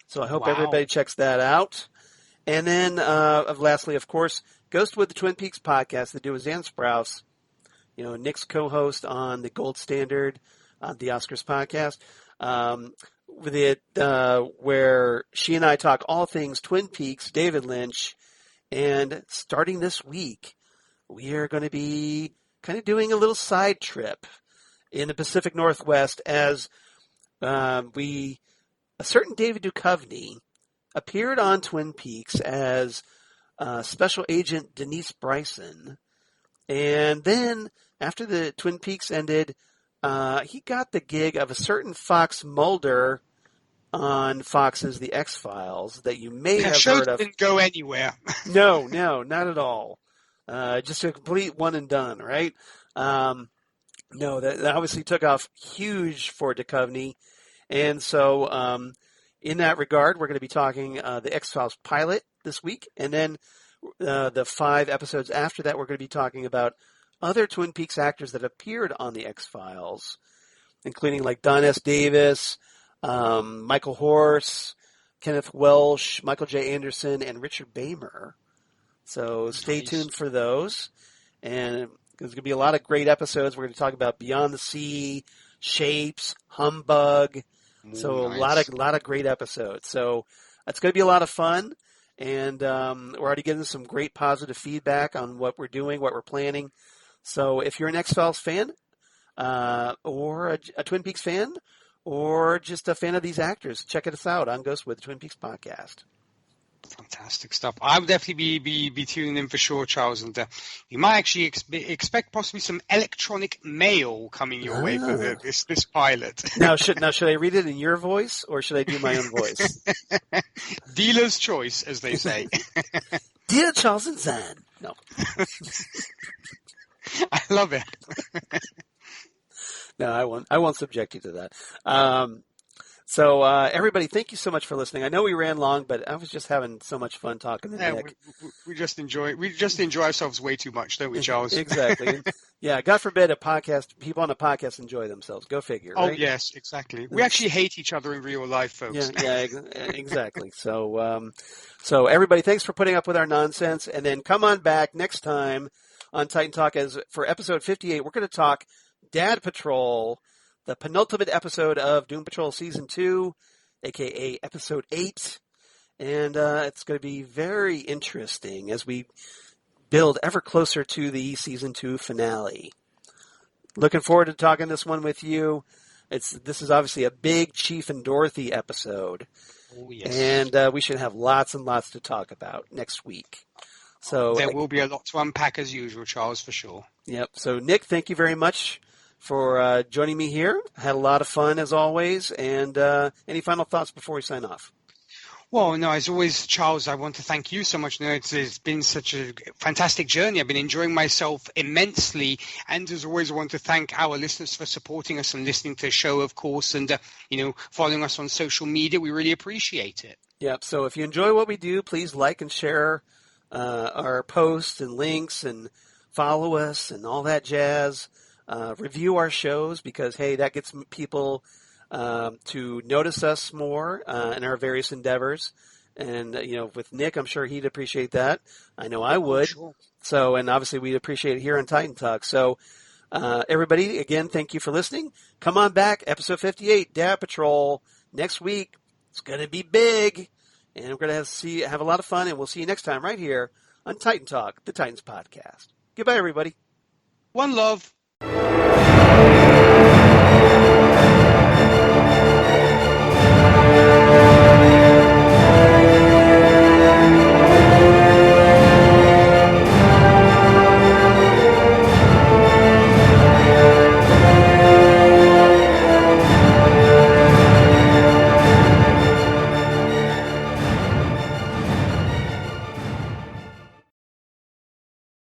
So I hope everybody checks that out. And then, lastly, of course, Ghostwood, the Twin Peaks podcast that do with Zan Sprouse, Nick's co-host on the Gold Standard, the Oscars podcast, where she and I talk all things Twin Peaks, David Lynch, and starting this week, we are going to be kind of doing a little side trip in the Pacific Northwest as a certain David Duchovny appeared on Twin Peaks as Special Agent Denise Bryson. And then after the Twin Peaks ended, he got the gig of a certain Fox Mulder on Fox's The X-Files that you may have heard of. Didn't go anywhere. No, not at all. Just a complete one and done, right? No, that obviously took off huge for Duchovny. And so in that regard, we're going to be talking the X-Files pilot this week. And then the 5 episodes after that, we're going to be talking about other Twin Peaks actors that appeared on the X-Files, including like Don S. Davis, Michael Horse, Kenneth Welsh, Michael J. Anderson, and Richard Bamer. So stay tuned for those. And there's going to be a lot of great episodes. We're going to talk about Beyond the Sea, Shapes, Humbug. So a lot of great episodes. So it's going to be a lot of fun. And we're already getting some great positive feedback on what we're doing, what we're planning. So if you're an X-Files fan or a Twin Peaks fan or just a fan of these actors, check us out on Ghostwood, the Twin Peaks podcast. Fantastic stuff. I would definitely be tuning in for sure, Charles, and you might actually expect possibly some electronic mail coming your way for this pilot. Now, should I read it in your voice or should I do my own voice? Dealer's choice, as they say. Dear Charles and Zan. No. I love it. No, I won't subject you to that. So everybody, thank you so much for listening. I know we ran long, but I was just having so much fun talking to Nick. We just enjoy ourselves way too much, don't we, Charles? Exactly. Yeah, God forbid people on a podcast enjoy themselves. Go figure. Right? Oh yes, exactly. We actually hate each other in real life, folks. Yeah, exactly. So everybody, thanks for putting up with our nonsense, and then come on back next time on Titan Talk as for episode 58. We're going to talk Dad Patrol, the penultimate episode of Doom Patrol Season 2, a.k.a. Episode 8. And it's going to be very interesting as we build ever closer to the Season 2 finale. Looking forward to talking this one with you. This is obviously a big Chief and Dorothy episode. Oh, yes. And we should have lots and lots to talk about next week. So there will be a lot to unpack as usual, Charles, for sure. Yep. So, Nick, thank you very much for joining me here. Had a lot of fun, as always. And any final thoughts before we sign off? Well, no, as always, Charles, I want to thank you so much. It's been such a fantastic journey. I've been enjoying myself immensely. And as always, I want to thank our listeners for supporting us and listening to the show, of course, and, following us on social media. We really appreciate it. Yep. So if you enjoy what we do, please like and share our posts and links and follow us and all that jazz. Review our shows because, hey, that gets people to notice us more in our various endeavors. And, with Nick, I'm sure he'd appreciate that. I know I would. Sure. So, and obviously we'd appreciate it here on Titan Talk. So, everybody, again, thank you for listening. Come on back, episode 58, Dad Patrol, next week. It's going to be big. And we're going to have a lot of fun, and we'll see you next time right here on Titan Talk, the Titans podcast. Goodbye, everybody. One love.